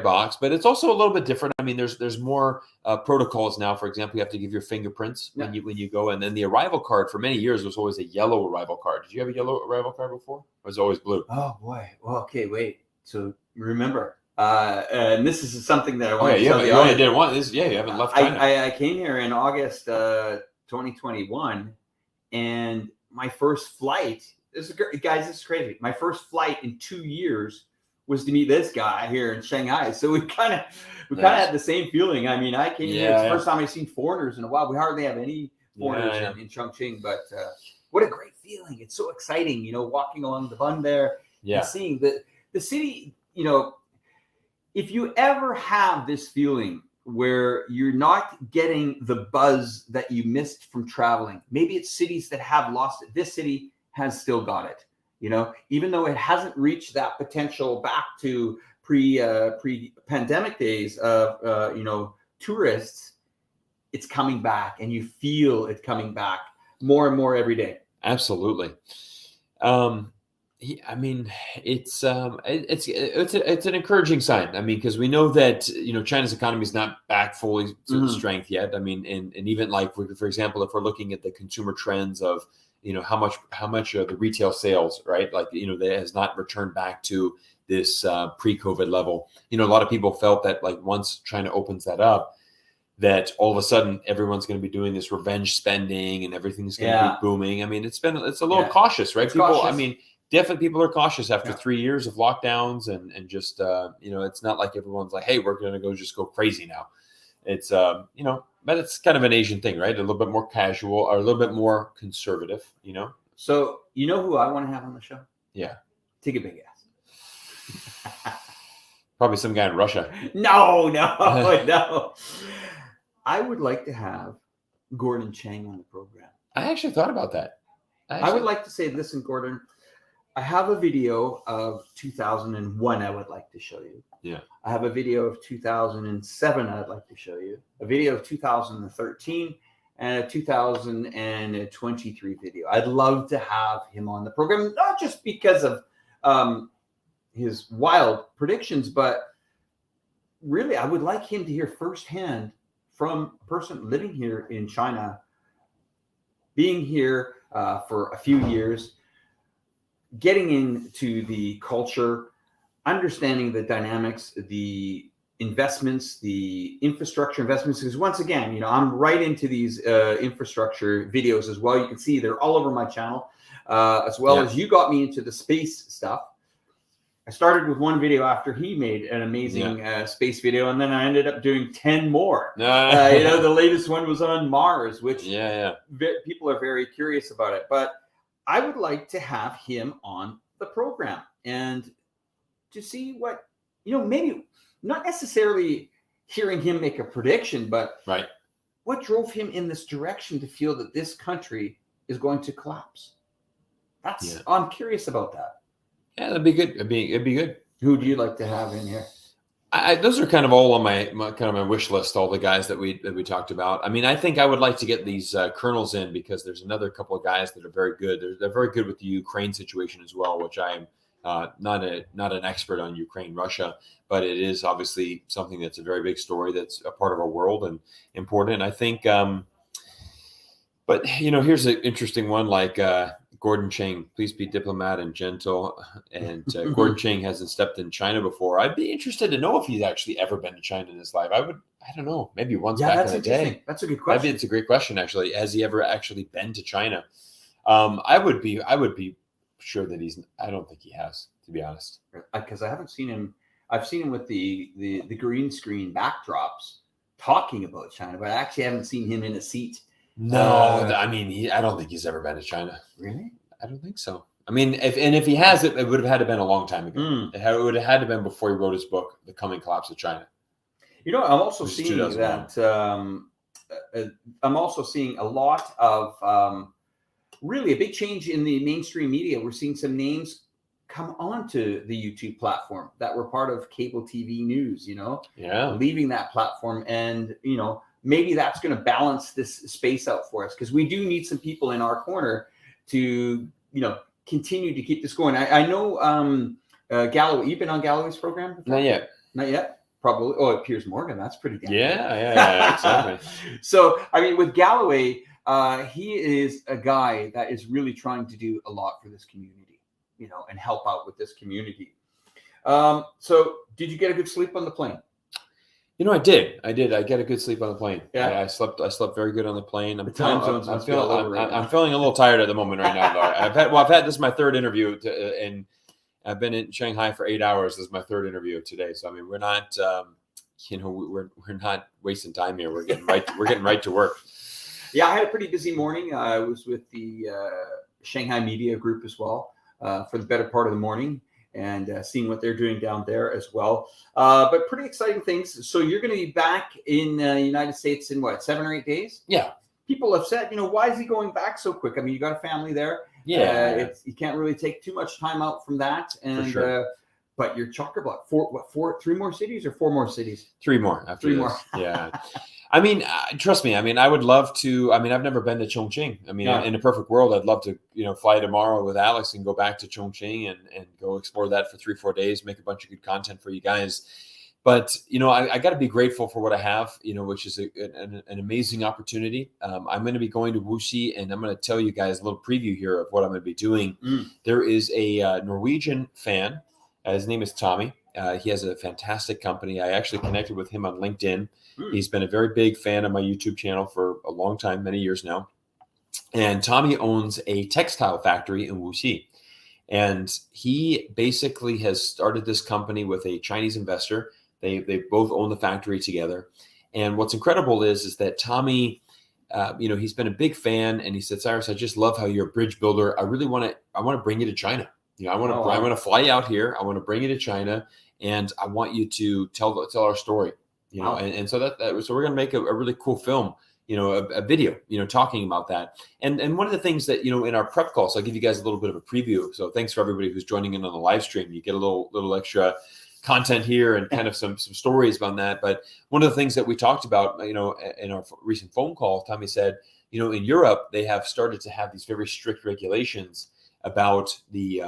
box. But it's also a little bit different. I mean, there's more protocols now. For example, you have to give your fingerprints when you go, and then the arrival card for many years was always a yellow arrival card. Did you have a yellow arrival card before? Or was it always blue? Oh boy. Well, okay, wait. So remember, and this is something that I want to tell you. You only did one. You haven't left China. I came here in August 2021, and my first flight. This is crazy. My first flight in 2 years was to meet this guy here in Shanghai. So we kind of had the same feeling. I mean, I came here. It's the first time I've seen foreigners in a while. We hardly have any foreigners in Chongqing, but what a great feeling! It's so exciting, walking along the Bund there and seeing the city. If you ever have this feeling where you're not getting the buzz that you missed from traveling, maybe it's cities that have lost it. This city has still got it, even though it hasn't reached that potential back to pre-pandemic days of, tourists, it's coming back, and you feel it coming back more and more every day. Absolutely. I mean, it's an encouraging sign. I mean, because we know that China's economy is not back fully to strength yet. I mean, and even like for example, if we're looking at the consumer trends of how much of the retail sales, right? Like that has not returned back to this pre-COVID level. A lot of people felt that like once China opens that up, that all of a sudden everyone's going to be doing this revenge spending and everything's going to be booming. I mean, it's a little cautious, right? I mean, definitely people are cautious after 3 years of lockdowns and just, it's not like everyone's like, hey, we're going to just go crazy now. It's, but it's kind of an Asian thing, right? A little bit more casual or a little bit more conservative, So, who I want to have on the show? Yeah. Take a big guess. Probably some guy in Russia. No. I would like to have Gordon Chang on the program. I actually thought about that. I would like to say, listen, Gordon, I have a video of 2001 I would like to show you. Yeah. I have a video of 2007 I'd like to show you. A video of 2013 and a 2023 video. I'd love to have him on the program, not just because of his wild predictions, but really I would like him to hear firsthand from a person living here in China, being here for a few years, getting into the culture, understanding the dynamics, the investments, the infrastructure investments. Because once again, I'm right into these infrastructure videos as well. You can see they're all over my channel, as well as you got me into the space stuff. I started with one video after he made an amazing space video, and then I ended up doing 10 more. The latest one was on Mars, which people are very curious about it. But I would like to have him on the program and to see what, maybe not necessarily hearing him make a prediction, but what drove him in this direction to feel that this country is going to collapse. I'm curious about that. Yeah, that'd be good. It'd be good. Who do you like to have in here? Those are kind of all on my wish list. All the guys that we talked about. I mean, I think I would like to get these colonels in because there's another couple of guys that are very good. They're very good with the Ukraine situation as well, which I am not an expert on Ukraine, Russia, but it is obviously something that's a very big story that's a part of our world and important. I think, but here's an interesting one like. Gordon Chang, please be diplomat and gentle. And Gordon Chang hasn't stepped in China before. I'd be interested to know if he's actually ever been to China in his life. I don't know, maybe once back in the day. That's a good question. It's a great question, actually. Has he ever actually been to China? I would be sure that I don't think he has, to be honest. Because I haven't seen him. I've seen him with the green screen backdrops talking about China, but I actually haven't seen him in a seat. No, I mean, I don't think he's ever been to China. Really? I don't think so. I mean, if he has, it would have had to been a long time ago. It would have had to been before he wrote his book, The Coming Collapse of China. I'm also seeing that. I'm also seeing a lot of really a big change in the mainstream media. We're seeing some names come onto the YouTube platform that were part of cable TV news. Leaving that platform and maybe that's going to balance this space out for us because we do need some people in our corner to, continue to keep this going. I know Galloway, you've been on Galloway's program before? Not yet? Probably. Oh, Piers Morgan. That's pretty damn Yeah, exactly. So, I mean, with Galloway, he is a guy that is really trying to do a lot for this community, and help out with this community. So did you get a good sleep on the plane? I did. I get a good sleep on the plane. Yeah, I slept very good on the plane. I'm feeling a little tired at the moment right now, though. I've had this is my third interview, and I've been in Shanghai for 8 hours. This is my third interview today. So I mean, we're not, we're not wasting time here. We're getting right to work. Yeah, I had a pretty busy morning. I was with the Shanghai media group as well for the better part of the morning. And seeing what they're doing down there as well. But pretty exciting things. So you're going to be back in the United States in 7 or 8 days? Yeah. People have said, why is he going back so quick? I mean, you got a family there. Yeah. You can't really take too much time out from that. And for sure. But you're chock-a-block. 3 more cities or 4 more cities? 3 more after 3 this. more. Yeah. I mean, trust me. I mean, I would love to. I mean, I've never been to Chongqing. I mean, in a perfect world, I'd love to, fly tomorrow with Alex and go back to Chongqing and go explore that for 3-4 days, make a bunch of good content for you guys. But, I got to be grateful for what I have, which is an amazing opportunity. I'm going to be going to Wuxi, and I'm going to tell you guys a little preview here of what I'm going to be doing. There is a Norwegian fan. His name is Tommy. He has a fantastic company. I actually connected with him on LinkedIn. He's been a very big fan of my YouTube channel for a long time, many years now. And Tommy owns a textile factory in Wuxi. And he basically has started this company with a Chinese investor. They both own the factory together. And what's incredible is that Tommy, he's been a big fan. And he said, Cyrus, I just love how you're a bridge builder. I want to bring you to China. I want to fly you out here. I want to bring you to China. And I want you to tell our story. And so so we're going to make a really cool film, a video, talking about that. And one of the things that, in our prep calls, I'll give you guys a little bit of a preview. So thanks for everybody who's joining in on the live stream. You get a little extra content here and kind of some stories about that. But one of the things that we talked about, in our recent phone call, Tommy said, in Europe, they have started to have these very strict regulations about the,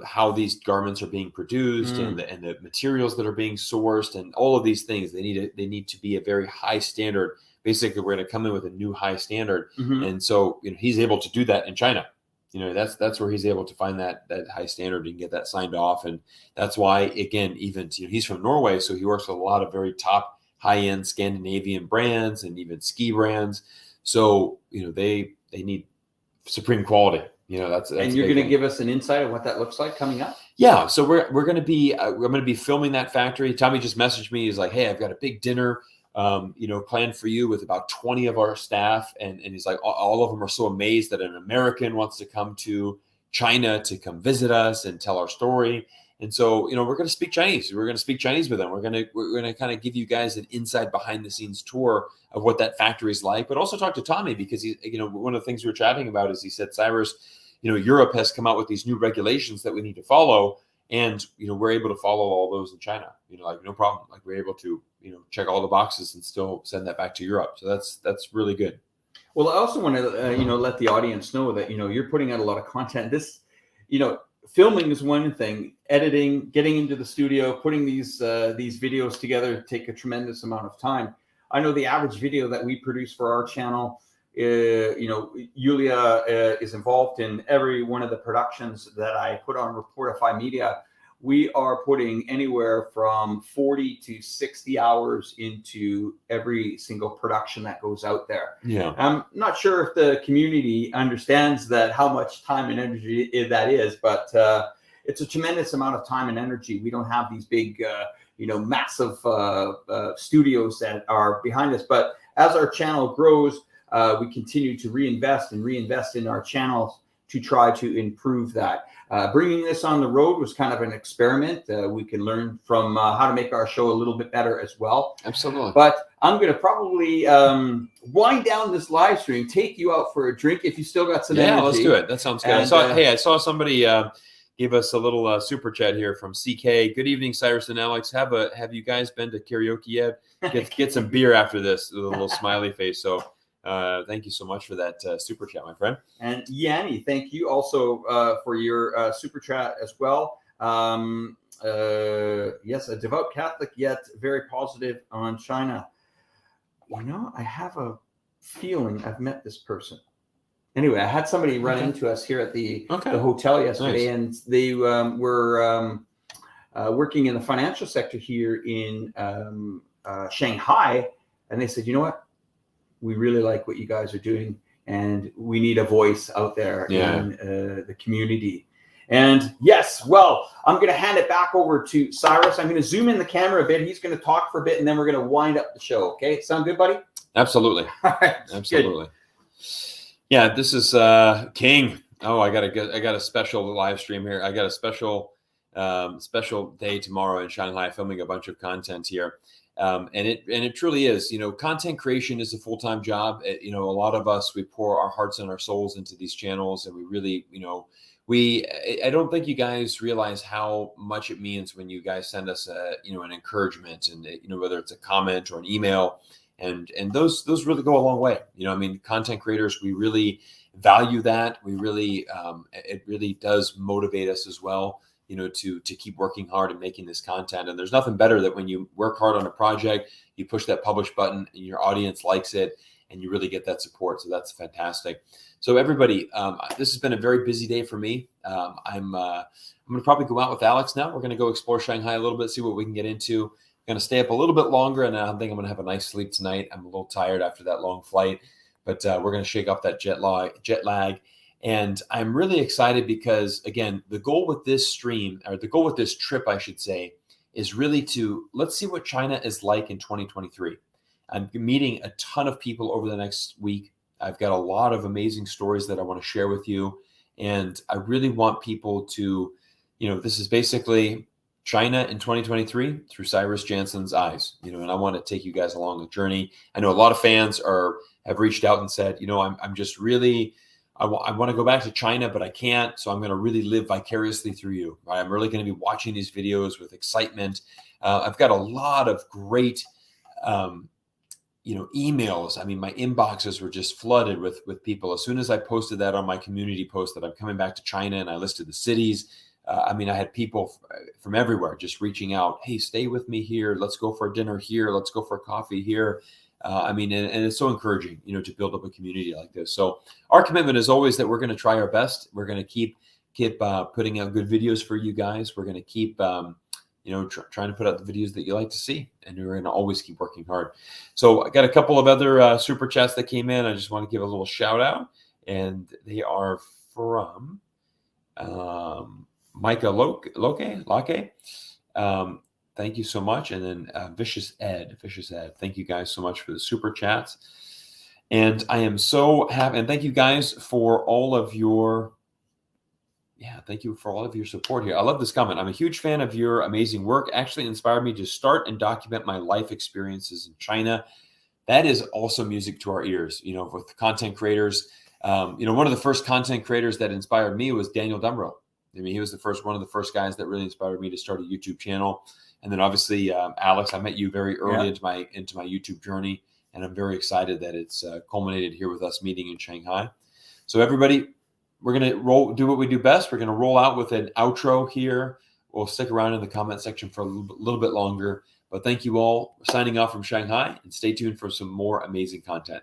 how these garments are being produced and the materials that are being sourced and all of these things. They need to be a very high standard. Basically, we're going to come in with a new high standard. And so, he's able to do that in China. That's where he's able to find that high standard and get that signed off. And that's why, again, even, he's from Norway. So he works with a lot of very top high-end Scandinavian brands and even ski brands. So, they need supreme quality. That's and you're going to give us an insight of what that looks like coming up? Yeah, so we're going to be I'm going to be filming that factory. Tommy just messaged me. He's like, "Hey, I've got a big dinner, planned for you with about 20 of our staff," and he's like, all of them are so amazed that an American wants to come to China to come visit us and tell our story. And so, we're going to speak Chinese. We're going to speak Chinese with them. We're going to kind of give you guys an inside behind the scenes tour of what that factory is like, but also talk to Tommy because one of the things we were chatting about is he said, Cyrus, Europe has come out with these new regulations that we need to follow. And, we're able to follow all those in China, like no problem. Like we're able to, check all the boxes and still send that back to Europe. So that's really good. Well, I also want to, let the audience know that, you're putting out a lot of content. This, filming is one thing, editing, getting into the studio, putting these videos together take a tremendous amount of time. I know the average video that we produce for our channel, Yulia is involved in every one of the productions that I put on Reporterfy Media. We are putting anywhere from 40 to 60 hours into every single production that goes out there. Yeah. I'm not sure if the community understands that, how much time and energy that is, but it's a tremendous amount of time and energy. We don't have these big, massive studios that are behind us. But as our channel grows, we continue to reinvest in our channels to try to improve that. Bringing this on the road was kind of an experiment. We can learn from how to make our show a little bit better as well. Absolutely. But I'm going to probably wind down this live stream, take you out for a drink if you still got some energy. Yeah, let's do it. That sounds good. And, I saw somebody give us a little super chat here from CK. Good evening, Cyrus and Alex. Have you guys been to karaoke yet? Get some beer after this with a little smiley face. So thank you so much for that super chat, my friend. And Yanni, thank you also for your super chat as well. Yes, a devout Catholic, yet very positive on China. I have a feeling I've met this person. Anyway, I had somebody run into us here at the hotel yesterday, and they were working in the financial sector here in Shanghai, and they said, you know what? We really like what you guys are doing, and we need a voice out there in the community. And yes, well, I'm going to hand it back over to Cyrus. I'm going to zoom in the camera a bit. He's going to talk for a bit, and then we're going to wind up the show. Okay, sound good, buddy? Absolutely. All right, absolutely. Good. Yeah, this is King. Oh, I got a special live stream here. I got a special day tomorrow in Shanghai, filming a bunch of content here. And it truly is, content creation is a full-time job. A lot of us, we pour our hearts and our souls into these channels, and we really, I don't think you guys realize how much it means when you guys send us an encouragement, and whether it's a comment or an email, and those really go a long way. Content creators, we really value that. We really, it really does motivate us as well, to keep working hard and making this content. And there's nothing better than when you work hard on a project, you push that publish button and your audience likes it, and you really get that support. So that's fantastic. So everybody, this has been a very busy day for me. I'm going to probably go out with Alex now. We're going to go explore Shanghai a little bit, see what we can get into. I'm going to stay up a little bit longer, and I think I'm going to have a nice sleep tonight. I'm a little tired after that long flight, but we're going to shake off that jet lag. And I'm really excited because, again, the goal with this stream, or the goal with this trip, I should say, is really let's see what China is like in 2023. I'm meeting a ton of people over the next week. I've got a lot of amazing stories that I want to share with you. And I really want people to, this is basically China in 2023 through Cyrus Janssen's eyes, and I want to take you guys along the journey. I know a lot of fans have reached out and said, I'm just really, I want to go back to China, but I can't. So I'm going to really live vicariously through you. Right? I'm really going to be watching these videos with excitement. I've got a lot of great, emails. My inboxes were just flooded with people. As soon as I posted that on my community post that I'm coming back to China, and I listed the cities, I had people from everywhere just reaching out. Hey, stay with me here. Let's go for a dinner here. Let's go for a coffee here. And it's so encouraging, to build up a community like this. So our commitment is always that we're going to try our best. We're going to keep putting out good videos for you guys. We're going to keep, trying to put out the videos that you like to see, and we're going to always keep working hard. So I got a couple of other super chats that came in. I just want to give a little shout out, and they are from Micah Loke. Thank you so much. And then Vicious Ed. Thank you guys so much for the super chats. And I am so happy. And thank you guys for all of your, thank you for all of your support here. I love this comment. I'm a huge fan of your amazing work. Actually inspired me to start and document my life experiences in China. That is also music to our ears, with content creators. One of the first content creators that inspired me was Daniel Dumro. I mean, he was one of the first guys that really inspired me to start a YouTube channel. And then obviously, Alex, I met you very early into my YouTube journey, and I'm very excited that it's culminated here with us meeting in Shanghai. So everybody, we're gonna do what we do best. We're gonna roll out with an outro here. We'll stick around in the comment section for a little bit longer. But thank you all. Signing off from Shanghai, and stay tuned for some more amazing content.